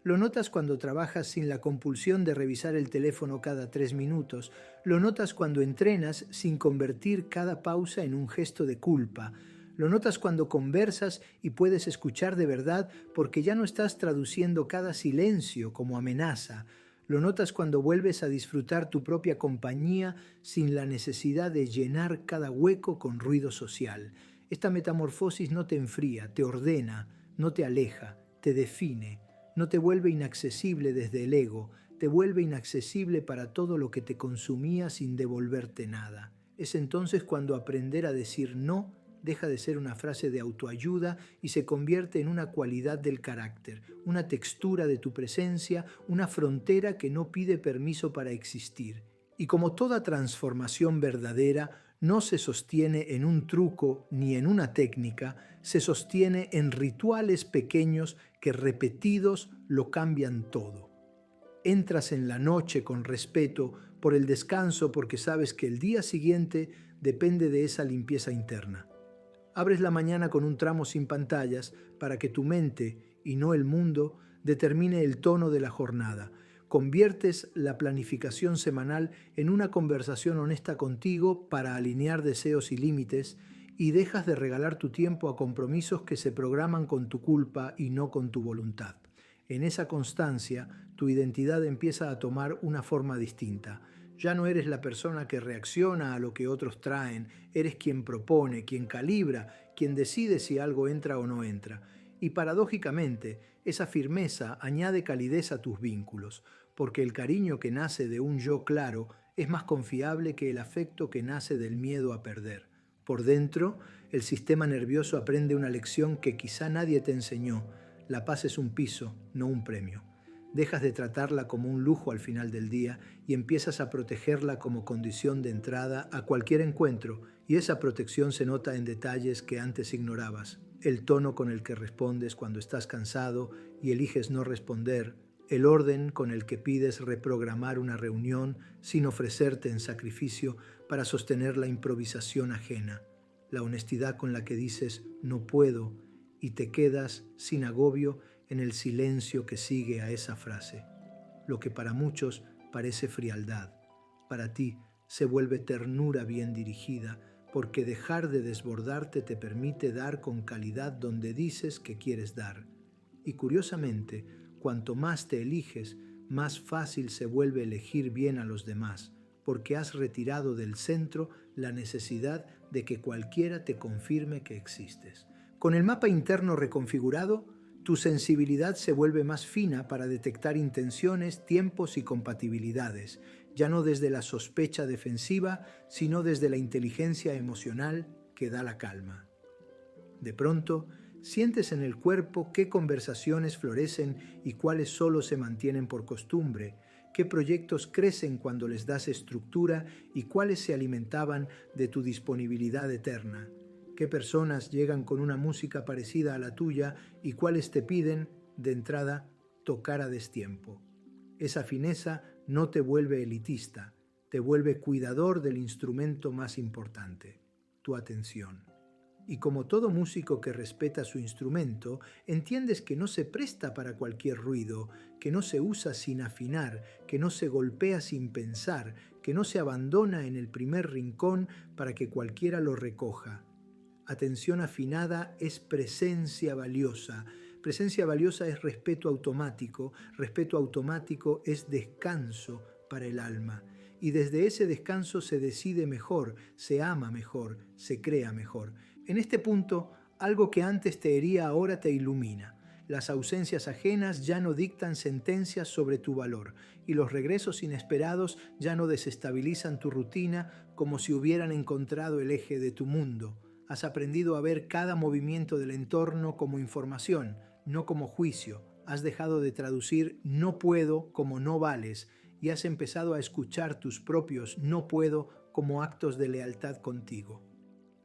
Lo notas cuando trabajas sin la compulsión de revisar el teléfono cada 3 minutos. Lo notas cuando entrenas sin convertir cada pausa en un gesto de culpa. Lo notas cuando conversas y puedes escuchar de verdad porque ya no estás traduciendo cada silencio como amenaza. Lo notas cuando vuelves a disfrutar tu propia compañía sin la necesidad de llenar cada hueco con ruido social. Esta metamorfosis no te enfría, te ordena, no te aleja, te define. No te vuelve inaccesible desde el ego, te vuelve inaccesible para todo lo que te consumía sin devolverte nada. Es entonces cuando aprender a decir no deja de ser una frase de autoayuda y se convierte en una cualidad del carácter, una textura de tu presencia, una frontera que no pide permiso para existir. Y como toda transformación verdadera, no se sostiene en un truco ni en una técnica, se sostiene en rituales pequeños que repetidos lo cambian todo. Entras en la noche con respeto por el descanso porque sabes que el día siguiente depende de esa limpieza interna. Abres la mañana con un tramo sin pantallas para que tu mente, y no el mundo, determine el tono de la jornada. Conviertes la planificación semanal en una conversación honesta contigo para alinear deseos y límites y dejas de regalar tu tiempo a compromisos que se programan con tu culpa y no con tu voluntad. En esa constancia, tu identidad empieza a tomar una forma distinta. Ya no eres la persona que reacciona a lo que otros traen, eres quien propone, quien calibra, quien decide si algo entra o no entra. Y paradójicamente, esa firmeza añade calidez a tus vínculos, porque el cariño que nace de un yo claro es más confiable que el afecto que nace del miedo a perder. Por dentro, el sistema nervioso aprende una lección que quizá nadie te enseñó. La paz es un piso, no un premio. Dejas de tratarla como un lujo al final del día y empiezas a protegerla como condición de entrada a cualquier encuentro, y esa protección se nota en detalles que antes ignorabas. El tono con el que respondes cuando estás cansado y eliges no responder, el orden con el que pides reprogramar una reunión sin ofrecerte en sacrificio para sostener la improvisación ajena, la honestidad con la que dices no puedo y te quedas sin agobio en el silencio que sigue a esa frase. Lo que para muchos parece frialdad, para ti se vuelve ternura bien dirigida, porque dejar de desbordarte te permite dar con calidad donde dices que quieres dar. Y curiosamente, cuanto más te eliges, más fácil se vuelve elegir bien a los demás, porque has retirado del centro la necesidad de que cualquiera te confirme que existes. Con el mapa interno reconfigurado, tu sensibilidad se vuelve más fina para detectar intenciones, tiempos y compatibilidades, ya no desde la sospecha defensiva, sino desde la inteligencia emocional que da la calma. De pronto, sientes en el cuerpo qué conversaciones florecen y cuáles solo se mantienen por costumbre, qué proyectos crecen cuando les das estructura y cuáles se alimentaban de tu disponibilidad eterna. Qué personas llegan con una música parecida a la tuya y cuáles te piden, de entrada, tocar a destiempo. Esa fineza no te vuelve elitista, te vuelve cuidador del instrumento más importante, tu atención. Y como todo músico que respeta su instrumento, entiendes que no se presta para cualquier ruido, que no se usa sin afinar, que no se golpea sin pensar, que no se abandona en el primer rincón para que cualquiera lo recoja. Atención afinada es presencia valiosa. Presencia valiosa es respeto automático es descanso para el alma. Y desde ese descanso se decide mejor, se ama mejor, se crea mejor. En este punto, algo que antes te hería ahora te ilumina. Las ausencias ajenas ya no dictan sentencias sobre tu valor y los regresos inesperados ya no desestabilizan tu rutina como si hubieran encontrado el eje de tu mundo. Has aprendido a ver cada movimiento del entorno como información, no como juicio. Has dejado de traducir no puedo como no vales y has empezado a escuchar tus propios no puedo como actos de lealtad contigo.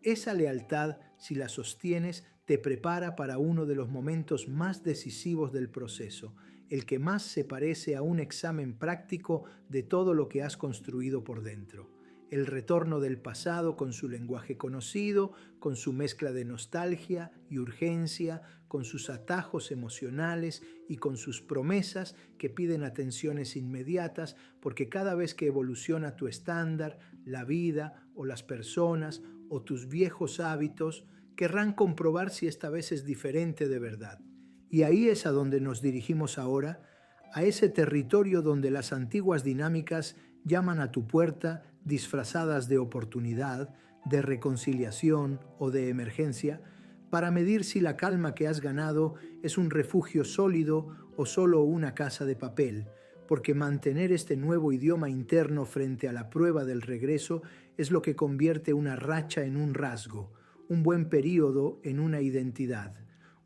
Esa lealtad, si la sostienes, te prepara para uno de los momentos más decisivos del proceso, el que más se parece a un examen práctico de todo lo que has construido por dentro. El retorno del pasado con su lenguaje conocido, con su mezcla de nostalgia y urgencia, con sus atajos emocionales y con sus promesas que piden atenciones inmediatas, porque cada vez que evoluciona tu estándar, la vida o las personas o tus viejos hábitos, querrán comprobar si esta vez es diferente de verdad. Y ahí es a donde nos dirigimos ahora, a ese territorio donde las antiguas dinámicas llaman a tu puerta disfrazadas de oportunidad, de reconciliación o de emergencia, para medir si la calma que has ganado es un refugio sólido o solo una casa de papel, porque mantener este nuevo idioma interno frente a la prueba del regreso es lo que convierte una racha en un rasgo, un buen período en una identidad,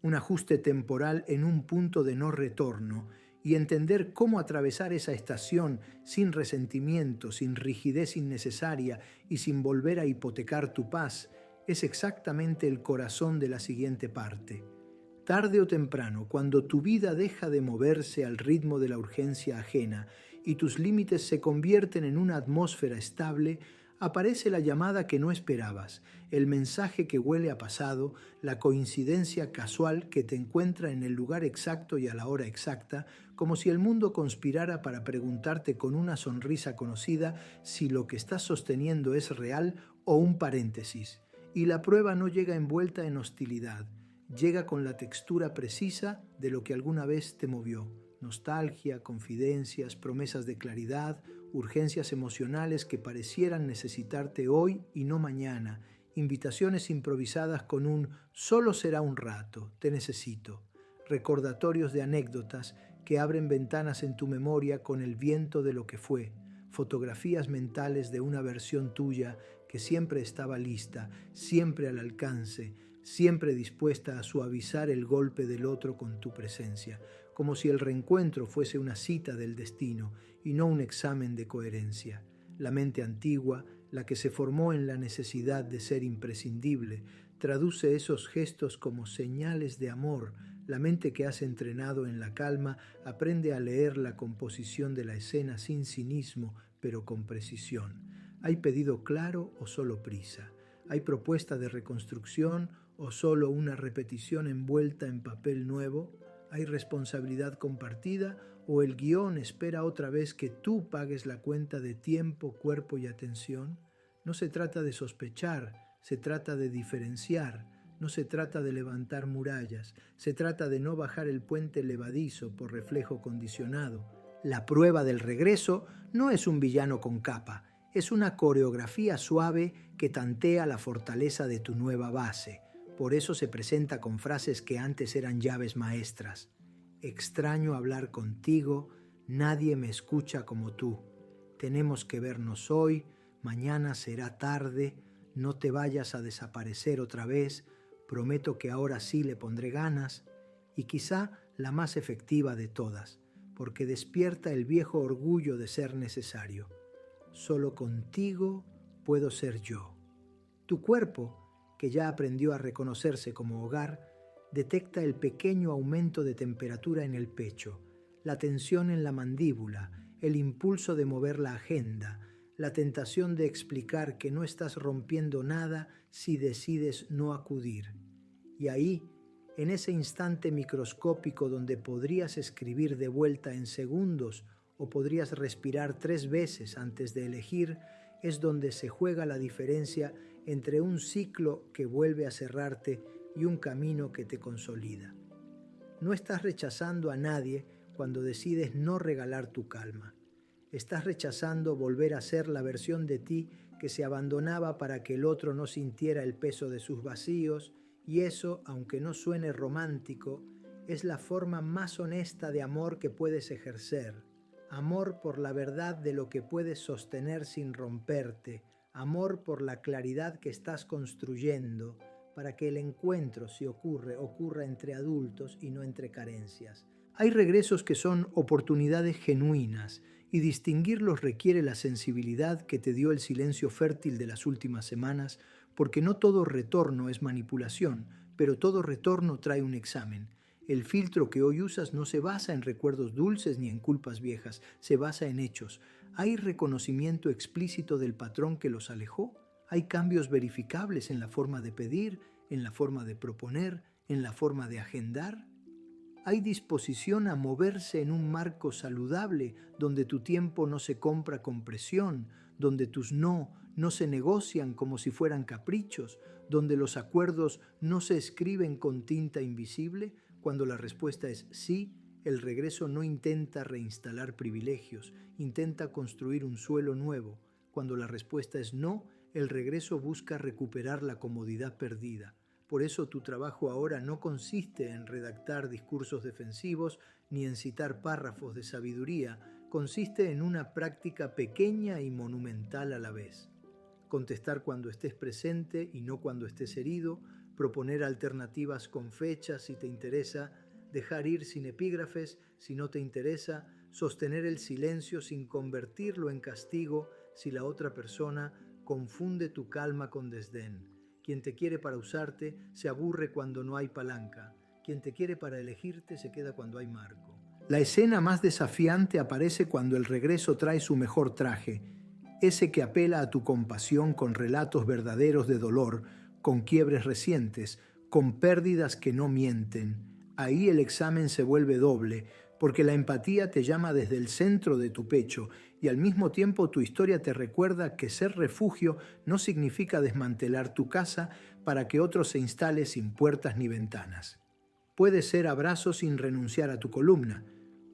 un ajuste temporal en un punto de no retorno, y entender cómo atravesar esa estación sin resentimiento, sin rigidez innecesaria y sin volver a hipotecar tu paz, es exactamente el corazón de la siguiente parte. Tarde o temprano, cuando tu vida deja de moverse al ritmo de la urgencia ajena y tus límites se convierten en una atmósfera estable, aparece la llamada que no esperabas, el mensaje que huele a pasado, la coincidencia casual que te encuentra en el lugar exacto y a la hora exacta, como si el mundo conspirara para preguntarte con una sonrisa conocida si lo que estás sosteniendo es real o un paréntesis. Y la prueba no llega envuelta en hostilidad, llega con la textura precisa de lo que alguna vez te movió. Nostalgia, confidencias, promesas de claridad, urgencias emocionales que parecieran necesitarte hoy y no mañana, invitaciones improvisadas con un solo será un rato, te necesito, recordatorios de anécdotas que abren ventanas en tu memoria con el viento de lo que fue, fotografías mentales de una versión tuya que siempre estaba lista, siempre al alcance, siempre dispuesta a suavizar el golpe del otro con tu presencia, como si el reencuentro fuese una cita del destino y no un examen de coherencia. La mente antigua, la que se formó en la necesidad de ser imprescindible, traduce esos gestos como señales de amor. La mente que has entrenado en la calma aprende a leer la composición de la escena sin cinismo, pero con precisión. ¿Hay pedido claro o solo prisa? ¿Hay propuesta de reconstrucción o solo una repetición envuelta en papel nuevo? ¿Hay responsabilidad compartida o el guión espera otra vez que tú pagues la cuenta de tiempo, cuerpo y atención? No se trata de sospechar, se trata de diferenciar. No se trata de levantar murallas, se trata de no bajar el puente levadizo por reflejo condicionado. La prueba del regreso no es un villano con capa, es una coreografía suave que tantea la fortaleza de tu nueva base. Por eso se presenta con frases que antes eran llaves maestras. Extraño hablar contigo, nadie me escucha como tú. Tenemos que vernos hoy, mañana será tarde, no te vayas a desaparecer otra vez, prometo que ahora sí le pondré ganas, y quizá la más efectiva de todas, porque despierta el viejo orgullo de ser necesario. Solo contigo puedo ser yo. Tu cuerpo, que ya aprendió a reconocerse como hogar, detecta el pequeño aumento de temperatura en el pecho, la tensión en la mandíbula, el impulso de mover la agenda, la tentación de explicar que no estás rompiendo nada si decides no acudir. Y ahí, en ese instante microscópico donde podrías escribir de vuelta en segundos o podrías respirar 3 veces antes de elegir, es donde se juega la diferencia entre un ciclo que vuelve a cerrarte y un camino que te consolida. No estás rechazando a nadie cuando decides no regalar tu calma. Estás rechazando volver a ser la versión de ti que se abandonaba para que el otro no sintiera el peso de sus vacíos, y eso, aunque no suene romántico, es la forma más honesta de amor que puedes ejercer. Amor por la verdad de lo que puedes sostener sin romperte, amor por la claridad que estás construyendo, para que el encuentro, si ocurra entre adultos y no entre carencias. Hay regresos que son oportunidades genuinas, y distinguirlos requiere la sensibilidad que te dio el silencio fértil de las últimas semanas, porque no todo retorno es manipulación, pero todo retorno trae un examen. El filtro que hoy usas no se basa en recuerdos dulces ni en culpas viejas, se basa en hechos. ¿Hay reconocimiento explícito del patrón que los alejó? ¿Hay cambios verificables en la forma de pedir, en la forma de proponer, en la forma de agendar? ¿Hay disposición a moverse en un marco saludable donde tu tiempo no se compra con presión, donde tus no se negocian como si fueran caprichos, donde los acuerdos no se escriben con tinta invisible? Cuando la respuesta es sí, el regreso no intenta reinstalar privilegios, intenta construir un suelo nuevo. Cuando la respuesta es no, el regreso busca recuperar la comodidad perdida. Por eso tu trabajo ahora no consiste en redactar discursos defensivos ni en citar párrafos de sabiduría, consiste en una práctica pequeña y monumental a la vez. Contestar cuando estés presente y no cuando estés herido, proponer alternativas con fechas si te interesa, dejar ir sin epígrafes si no te interesa, sostener el silencio sin convertirlo en castigo si la otra persona confunde tu calma con desdén. Quien te quiere para usarte se aburre cuando no hay palanca. Quien te quiere para elegirte se queda cuando hay marco. La escena más desafiante aparece cuando el regreso trae su mejor traje, ese que apela a tu compasión con relatos verdaderos de dolor, con quiebres recientes, con pérdidas que no mienten. Ahí el examen se vuelve doble, porque la empatía te llama desde el centro de tu pecho y al mismo tiempo tu historia te recuerda que ser refugio no significa desmantelar tu casa para que otro se instale sin puertas ni ventanas. Puedes ser abrazo sin renunciar a tu columna,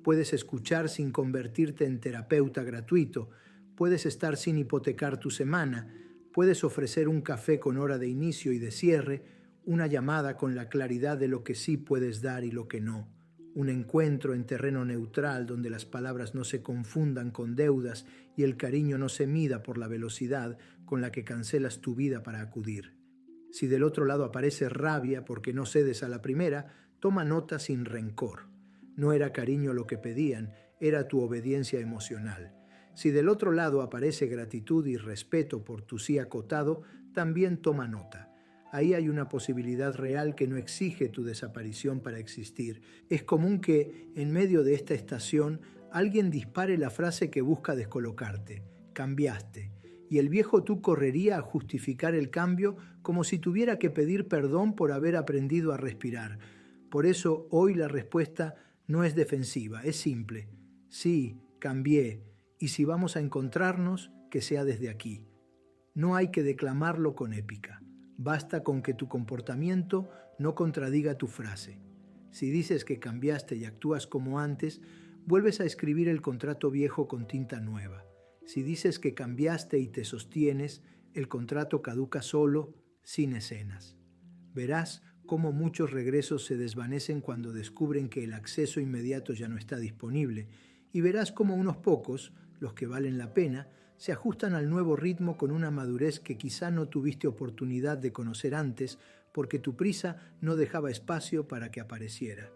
puedes escuchar sin convertirte en terapeuta gratuito, puedes estar sin hipotecar tu semana, puedes ofrecer un café con hora de inicio y de cierre, una llamada con la claridad de lo que sí puedes dar y lo que no. Un encuentro en terreno neutral donde las palabras no se confundan con deudas y el cariño no se mida por la velocidad con la que cancelas tu vida para acudir. Si del otro lado aparece rabia porque no cedes a la primera, toma nota sin rencor. No era cariño lo que pedían, era tu obediencia emocional. Si del otro lado aparece gratitud y respeto por tu sí acotado, también toma nota. Ahí hay una posibilidad real que no exige tu desaparición para existir. Es común que, en medio de esta estación, alguien dispare la frase que busca descolocarte. Cambiaste. Y el viejo tú correría a justificar el cambio como si tuviera que pedir perdón por haber aprendido a respirar. Por eso hoy la respuesta no es defensiva, es simple. Sí, cambié. Y si vamos a encontrarnos, que sea desde aquí. No hay que declamarlo con épica. Basta con que tu comportamiento no contradiga tu frase. Si dices que cambiaste y actúas como antes, vuelves a escribir el contrato viejo con tinta nueva. Si dices que cambiaste y te sostienes, el contrato caduca solo, sin escenas. Verás cómo muchos regresos se desvanecen cuando descubren que el acceso inmediato ya no está disponible, y verás cómo unos pocos, los que valen la pena, se ajustan al nuevo ritmo con una madurez que quizá no tuviste oportunidad de conocer antes porque tu prisa no dejaba espacio para que apareciera.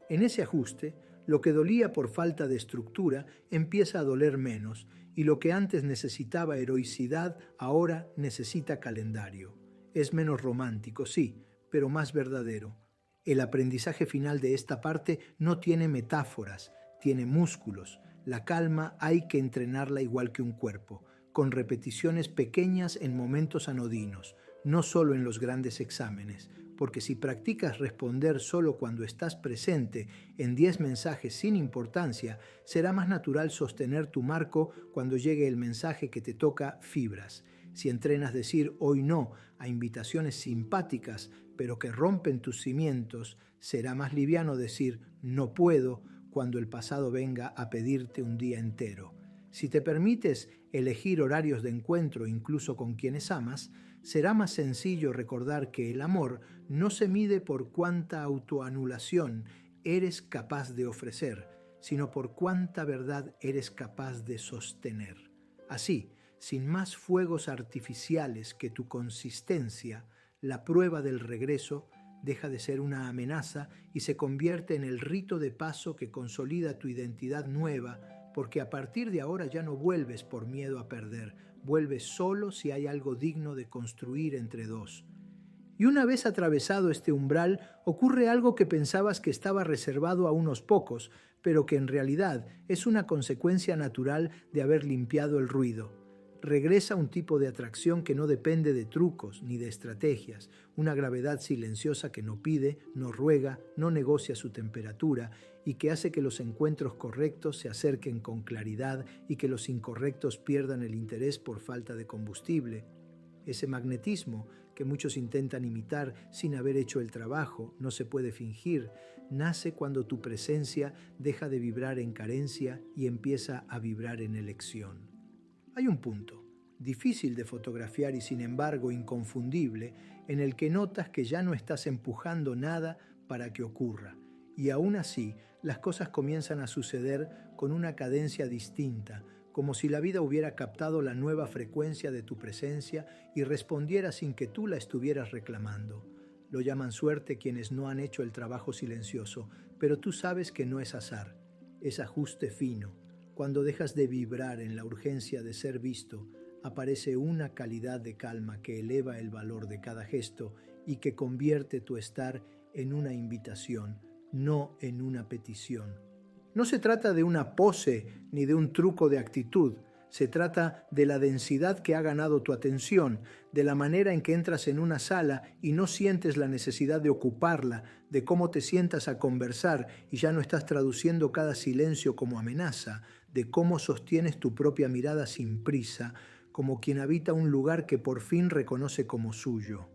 En ese ajuste, lo que dolía por falta de estructura empieza a doler menos y lo que antes necesitaba heroicidad ahora necesita calendario. Es menos romántico, sí, pero más verdadero. El aprendizaje final de esta parte no tiene metáforas, tiene músculos. La calma hay que entrenarla igual que un cuerpo, con repeticiones pequeñas en momentos anodinos, no solo en los grandes exámenes, porque si practicas responder solo cuando estás presente en 10 mensajes sin importancia, será más natural sostener tu marco cuando llegue el mensaje que te toca fibras. Si entrenas decir hoy no a invitaciones simpáticas, pero que rompen tus cimientos, será más liviano decir no puedo cuando el pasado venga a pedirte un día entero. Si te permites elegir horarios de encuentro incluso con quienes amas, será más sencillo recordar que el amor no se mide por cuánta autoanulación eres capaz de ofrecer, sino por cuánta verdad eres capaz de sostener. Así, sin más fuegos artificiales que tu consistencia, la prueba del regreso deja de ser una amenaza y se convierte en el rito de paso que consolida tu identidad nueva, porque a partir de ahora ya no vuelves por miedo a perder, vuelves solo si hay algo digno de construir entre dos. Y una vez atravesado este umbral, ocurre algo que pensabas que estaba reservado a unos pocos, pero que en realidad es una consecuencia natural de haber limpiado el ruido. Regresa un tipo de atracción que no depende de trucos ni de estrategias, una gravedad silenciosa que no pide, no ruega, no negocia su temperatura y que hace que los encuentros correctos se acerquen con claridad y que los incorrectos pierdan el interés por falta de combustible. Ese magnetismo que muchos intentan imitar sin haber hecho el trabajo, no se puede fingir, nace cuando tu presencia deja de vibrar en carencia y empieza a vibrar en elección. Hay un punto, difícil de fotografiar y sin embargo inconfundible, en el que notas que ya no estás empujando nada para que ocurra. Y aún así, las cosas comienzan a suceder con una cadencia distinta, como si la vida hubiera captado la nueva frecuencia de tu presencia y respondiera sin que tú la estuvieras reclamando. Lo llaman suerte quienes no han hecho el trabajo silencioso, pero tú sabes que no es azar, es ajuste fino. Cuando dejas de vibrar en la urgencia de ser visto, aparece una calidad de calma que eleva el valor de cada gesto y que convierte tu estar en una invitación, no en una petición. No se trata de una pose ni de un truco de actitud, se trata de la densidad que ha ganado tu atención, de la manera en que entras en una sala y no sientes la necesidad de ocuparla, de cómo te sientas a conversar y ya no estás traduciendo cada silencio como amenaza, de cómo sostienes tu propia mirada sin prisa, como quien habita un lugar que por fin reconoce como suyo.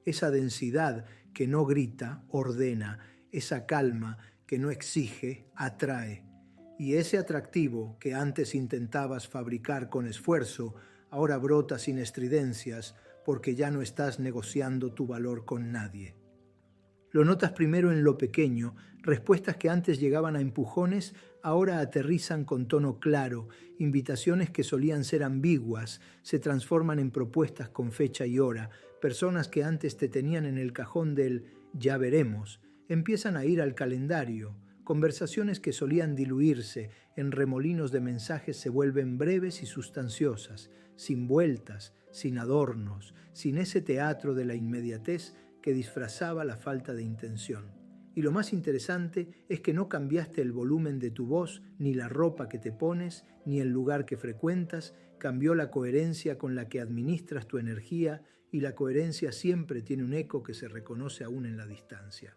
Esa densidad que no grita, ordena, esa calma que no exige, atrae. Y ese atractivo que antes intentabas fabricar con esfuerzo, ahora brota sin estridencias porque ya no estás negociando tu valor con nadie. Lo notas primero en lo pequeño. Respuestas que antes llegaban a empujones, ahora aterrizan con tono claro. Invitaciones que solían ser ambiguas, se transforman en propuestas con fecha y hora. Personas que antes te tenían en el cajón del "ya veremos", empiezan a ir al calendario. Conversaciones que solían diluirse en remolinos de mensajes se vuelven breves y sustanciosas, sin vueltas, sin adornos, sin ese teatro de la inmediatez que disfrazaba la falta de intención. Y lo más interesante es que no cambiaste el volumen de tu voz, ni la ropa que te pones, ni el lugar que frecuentas. Cambió la coherencia con la que administras tu energía, y la coherencia siempre tiene un eco que se reconoce aún en la distancia.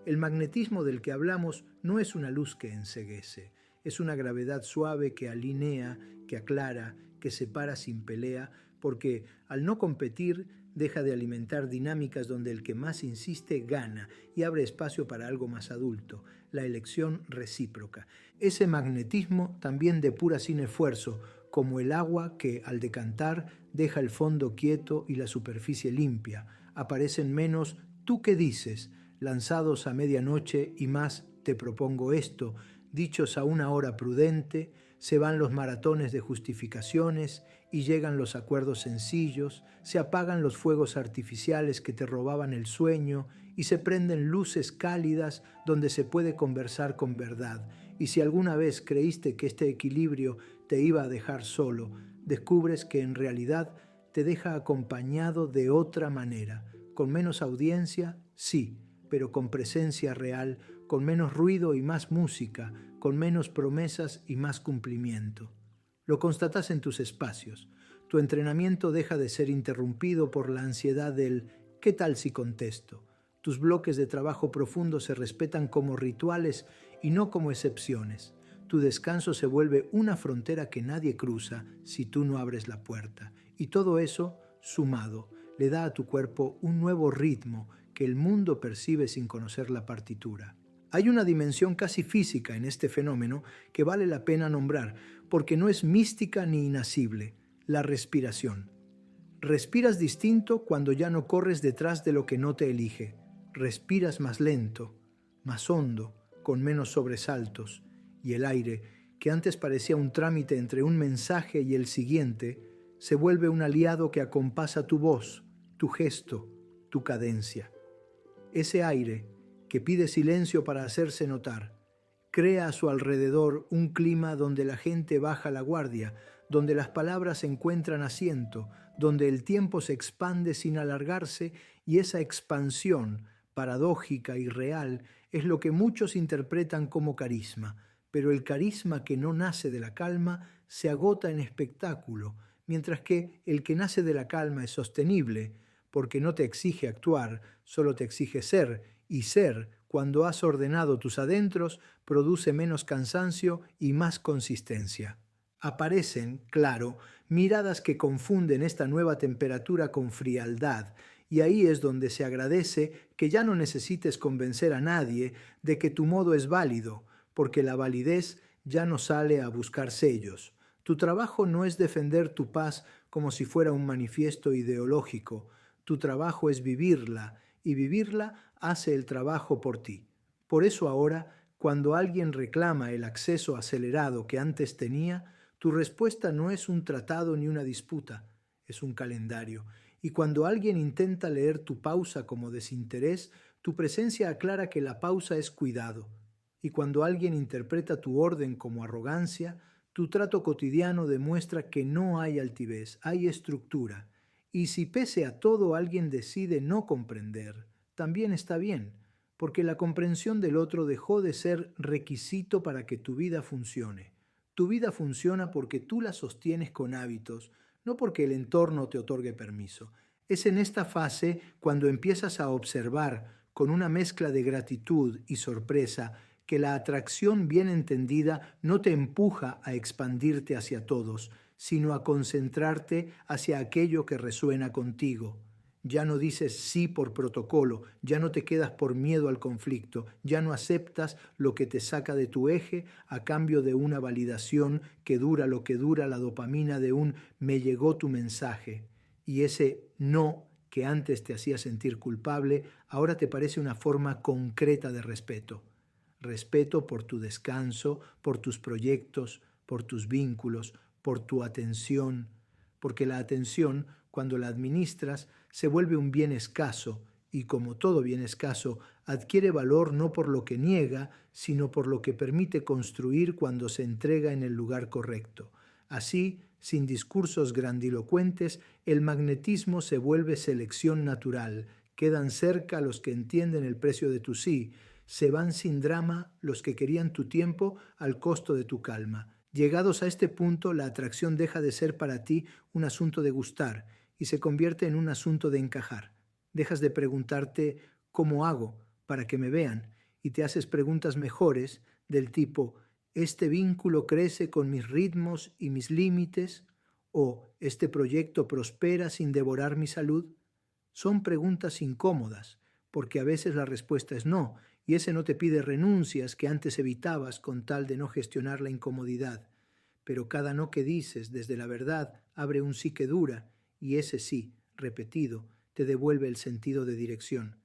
El magnetismo del que hablamos no es una luz que enceguece, es una gravedad suave que alinea, que aclara, que separa sin pelea, porque al no competir deja de alimentar dinámicas donde el que más insiste gana y abre espacio para algo más adulto, la elección recíproca. Ese magnetismo también depura sin esfuerzo, como el agua que, al decantar, deja el fondo quieto y la superficie limpia. Aparecen menos "¿tú qué dices?", lanzados a medianoche, y más "te propongo esto", dichos a una hora prudente. Se van los maratones de justificaciones y llegan los acuerdos sencillos, se apagan los fuegos artificiales que te robaban el sueño y se prenden luces cálidas donde se puede conversar con verdad. Y si alguna vez creíste que este equilibrio te iba a dejar solo, descubres que en realidad te deja acompañado de otra manera, con menos audiencia, sí, pero con presencia real, con menos ruido y más música, con menos promesas y más cumplimiento. Lo constatás en tus espacios. Tu entrenamiento deja de ser interrumpido por la ansiedad del "¿qué tal si contesto?". Tus bloques de trabajo profundo se respetan como rituales y no como excepciones. Tu descanso se vuelve una frontera que nadie cruza si tú no abres la puerta. Y todo eso, sumado, le da a tu cuerpo un nuevo ritmo que el mundo percibe sin conocer la partitura. Hay una dimensión casi física en este fenómeno que vale la pena nombrar, porque no es mística ni inacible: la respiración. Respiras distinto cuando ya no corres detrás de lo que no te elige. Respiras más lento, más hondo, con menos sobresaltos, y el aire, que antes parecía un trámite entre un mensaje y el siguiente, se vuelve un aliado que acompasa tu voz, tu gesto, tu cadencia. Ese aire, que pide silencio para hacerse notar, crea a su alrededor un clima donde la gente baja la guardia, donde las palabras encuentran asiento, donde el tiempo se expande sin alargarse, y esa expansión, paradójica y real, es lo que muchos interpretan como carisma. Pero el carisma que no nace de la calma se agota en espectáculo, mientras que el que nace de la calma es sostenible, porque no te exige actuar, solo te exige ser, y ser, cuando has ordenado tus adentros, produce menos cansancio y más consistencia. Aparecen, claro, miradas que confunden esta nueva temperatura con frialdad, y ahí es donde se agradece que ya no necesites convencer a nadie de que tu modo es válido, porque la validez ya no sale a buscar sellos. Tu trabajo no es defender tu paz como si fuera un manifiesto ideológico. Tu trabajo es vivirla, y vivirla hace el trabajo por ti. Por eso ahora, cuando alguien reclama el acceso acelerado que antes tenía, tu respuesta no es un tratado ni una disputa, es un calendario. Y cuando alguien intenta leer tu pausa como desinterés, tu presencia aclara que la pausa es cuidado. Y cuando alguien interpreta tu orden como arrogancia, tu trato cotidiano demuestra que no hay altivez, hay estructura. Y si pese a todo alguien decide no comprender, también está bien, porque la comprensión del otro dejó de ser requisito para que tu vida funcione. Tu vida funciona porque tú la sostienes con hábitos, no porque el entorno te otorgue permiso. Es en esta fase cuando empiezas a observar, con una mezcla de gratitud y sorpresa, que la atracción bien entendida no te empuja a expandirte hacia todos, sino a concentrarte hacia aquello que resuena contigo. Ya no dices sí por protocolo, ya no te quedas por miedo al conflicto, ya no aceptas lo que te saca de tu eje a cambio de una validación que dura lo que dura la dopamina de un "me llegó tu mensaje", y ese no que antes te hacía sentir culpable, ahora te parece una forma concreta de respeto. Respeto por tu descanso, por tus proyectos, por tus vínculos, por tu atención, porque la atención, cuando la administras, se vuelve un bien escaso y, como todo bien escaso, adquiere valor no por lo que niega, sino por lo que permite construir cuando se entrega en el lugar correcto. Así, sin discursos grandilocuentes, el magnetismo se vuelve selección natural, quedan cerca los que entienden el precio de tu sí, se van sin drama los que querían tu tiempo al costo de tu calma. Llegados a este punto, la atracción deja de ser para ti un asunto de gustar y se convierte en un asunto de encajar. Dejas de preguntarte ¿cómo hago para que me vean? Y te haces preguntas mejores del tipo ¿este vínculo crece con mis ritmos y mis límites? ¿O este proyecto prospera sin devorar mi salud? Son preguntas incómodas, porque a veces la respuesta es no, y ese no te pide renuncias que antes evitabas con tal de no gestionar la incomodidad. Pero cada no que dices desde la verdad abre un sí que dura, y ese sí, repetido, te devuelve el sentido de dirección.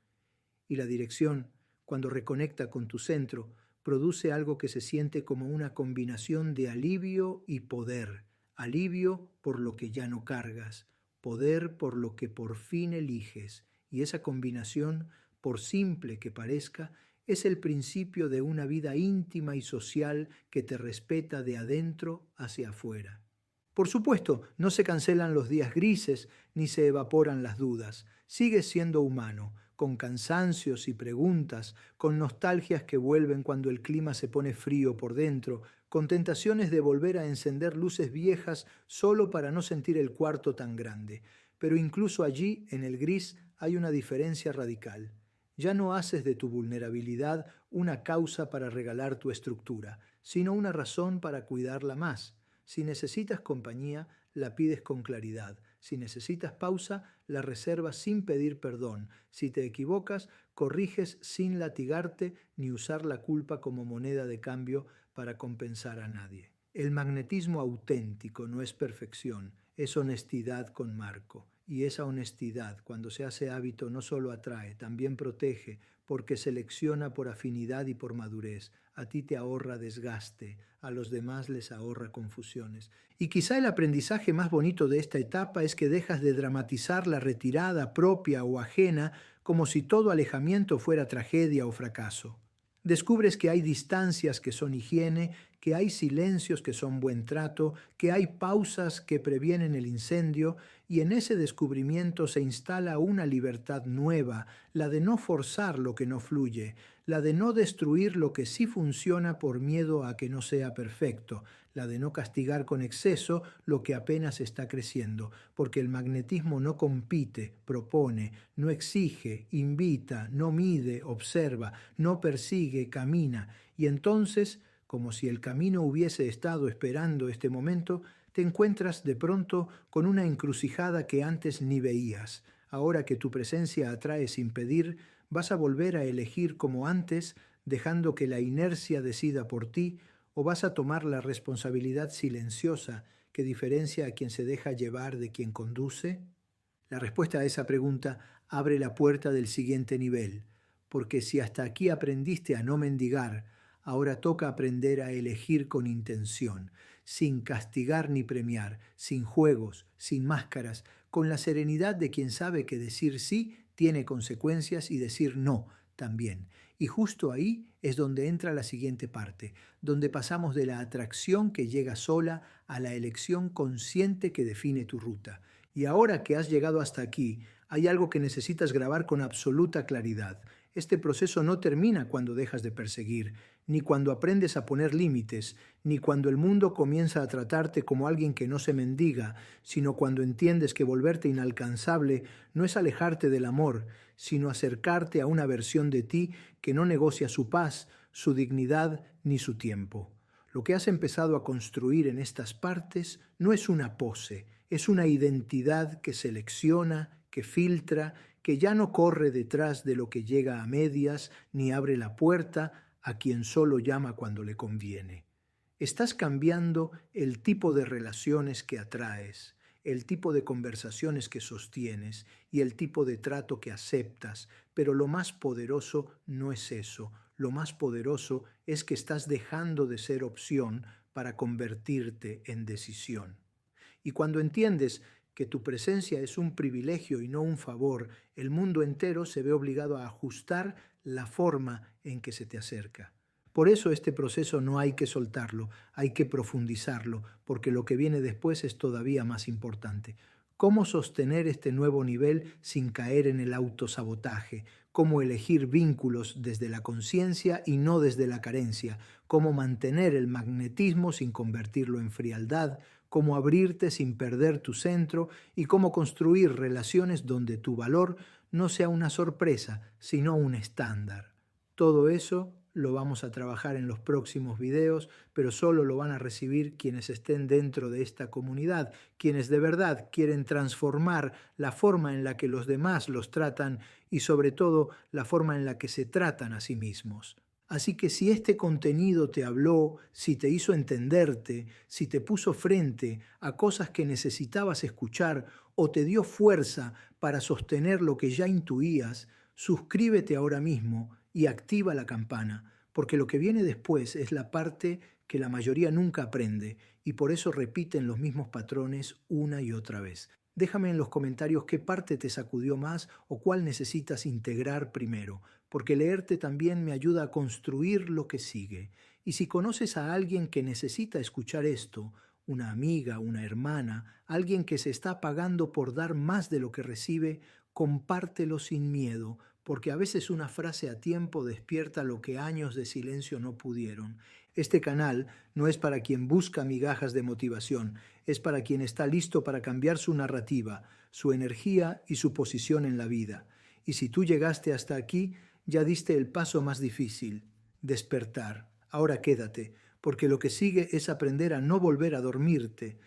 Y la dirección, cuando reconecta con tu centro, produce algo que se siente como una combinación de alivio y poder. Alivio por lo que ya no cargas, poder por lo que por fin eliges. Y esa combinación, por simple que parezca, es el principio de una vida íntima y social que te respeta de adentro hacia afuera. Por supuesto, no se cancelan los días grises ni se evaporan las dudas. Sigues siendo humano, con cansancios y preguntas, con nostalgias que vuelven cuando el clima se pone frío por dentro, con tentaciones de volver a encender luces viejas solo para no sentir el cuarto tan grande. Pero incluso allí, en el gris, hay una diferencia radical. Ya no haces de tu vulnerabilidad una causa para regalar tu estructura, sino una razón para cuidarla más. Si necesitas compañía, la pides con claridad. Si necesitas pausa, la reservas sin pedir perdón. Si te equivocas, corriges sin latigarte ni usar la culpa como moneda de cambio para compensar a nadie. El magnetismo auténtico no es perfección, es honestidad con marco. Y esa honestidad, cuando se hace hábito, no solo atrae, también protege, porque selecciona por afinidad y por madurez. A ti te ahorra desgaste, a los demás les ahorra confusiones. Y quizá el aprendizaje más bonito de esta etapa es que dejas de dramatizar la retirada propia o ajena como si todo alejamiento fuera tragedia o fracaso. Descubres que hay distancias que son higiene, que hay silencios que son buen trato, que hay pausas que previenen el incendio, y en ese descubrimiento se instala una libertad nueva, la de no forzar lo que no fluye, la de no destruir lo que sí funciona por miedo a que no sea perfecto, la de no castigar con exceso lo que apenas está creciendo, porque el magnetismo no compite, propone, no exige, invita, no mide, observa, no persigue, camina, y entonces, como si el camino hubiese estado esperando este momento, te encuentras de pronto con una encrucijada que antes ni veías. Ahora que tu presencia atrae sin pedir, vas a volver a elegir como antes, dejando que la inercia decida por ti, o vas a tomar la responsabilidad silenciosa que diferencia a quien se deja llevar de quien conduce. La respuesta a esa pregunta abre la puerta del siguiente nivel, porque si hasta aquí aprendiste a no mendigar, ahora toca aprender a elegir con intención, sin castigar ni premiar, sin juegos, sin máscaras, con la serenidad de quien sabe que decir sí tiene consecuencias y decir no también. Y justo ahí es donde entra la siguiente parte, donde pasamos de la atracción que llega sola a la elección consciente que define tu ruta. Y ahora que has llegado hasta aquí, hay algo que necesitas grabar con absoluta claridad. Este proceso no termina cuando dejas de perseguir, ni cuando aprendes a poner límites, ni cuando el mundo comienza a tratarte como alguien que no se mendiga, sino cuando entiendes que volverte inalcanzable no es alejarte del amor, sino acercarte a una versión de ti que no negocia su paz, su dignidad ni su tiempo. Lo que has empezado a construir en estas partes no es una pose, es una identidad que selecciona, que filtra, que ya no corre detrás de lo que llega a medias ni abre la puerta a quien solo llama cuando le conviene. Estás cambiando el tipo de relaciones que atraes. el tipo de conversaciones que sostienes y el tipo de trato que aceptas, pero lo más poderoso no es eso. Lo más poderoso es que estás dejando de ser opción para convertirte en decisión. Y cuando entiendes que tu presencia es un privilegio y no un favor, el mundo entero se ve obligado a ajustar la forma en que se te acerca. Por eso este proceso no hay que soltarlo, hay que profundizarlo, porque lo que viene después es todavía más importante. ¿Cómo sostener este nuevo nivel sin caer en el autosabotaje? ¿Cómo elegir vínculos desde la conciencia y no desde la carencia? ¿Cómo mantener el magnetismo sin convertirlo en frialdad? ¿Cómo abrirte sin perder tu centro? Y cómo construir relaciones donde tu valor no sea una sorpresa, sino un estándar. Todo eso lo vamos a trabajar en los próximos videos, pero solo lo van a recibir quienes estén dentro de esta comunidad, quienes de verdad quieren transformar la forma en la que los demás los tratan y sobre todo la forma en la que se tratan a sí mismos. Así que si este contenido te habló, si te hizo entenderte, si te puso frente a cosas que necesitabas escuchar o te dio fuerza para sostener lo que ya intuías, suscríbete ahora mismo y activa la campana, porque lo que viene después es la parte que la mayoría nunca aprende y por eso repiten los mismos patrones una y otra vez. Déjame en los comentarios qué parte te sacudió más o cuál necesitas integrar primero, porque leerte también me ayuda a construir lo que sigue. Y si conoces a alguien que necesita escuchar esto, una amiga, una hermana, alguien que se está pagando por dar más de lo que recibe, compártelo sin miedo, porque a veces una frase a tiempo despierta lo que años de silencio no pudieron. Este canal no es para quien busca migajas de motivación, es para quien está listo para cambiar su narrativa, su energía y su posición en la vida. Y si tú llegaste hasta aquí, ya diste el paso más difícil, despertar. Ahora quédate, porque lo que sigue es aprender a no volver a dormirte,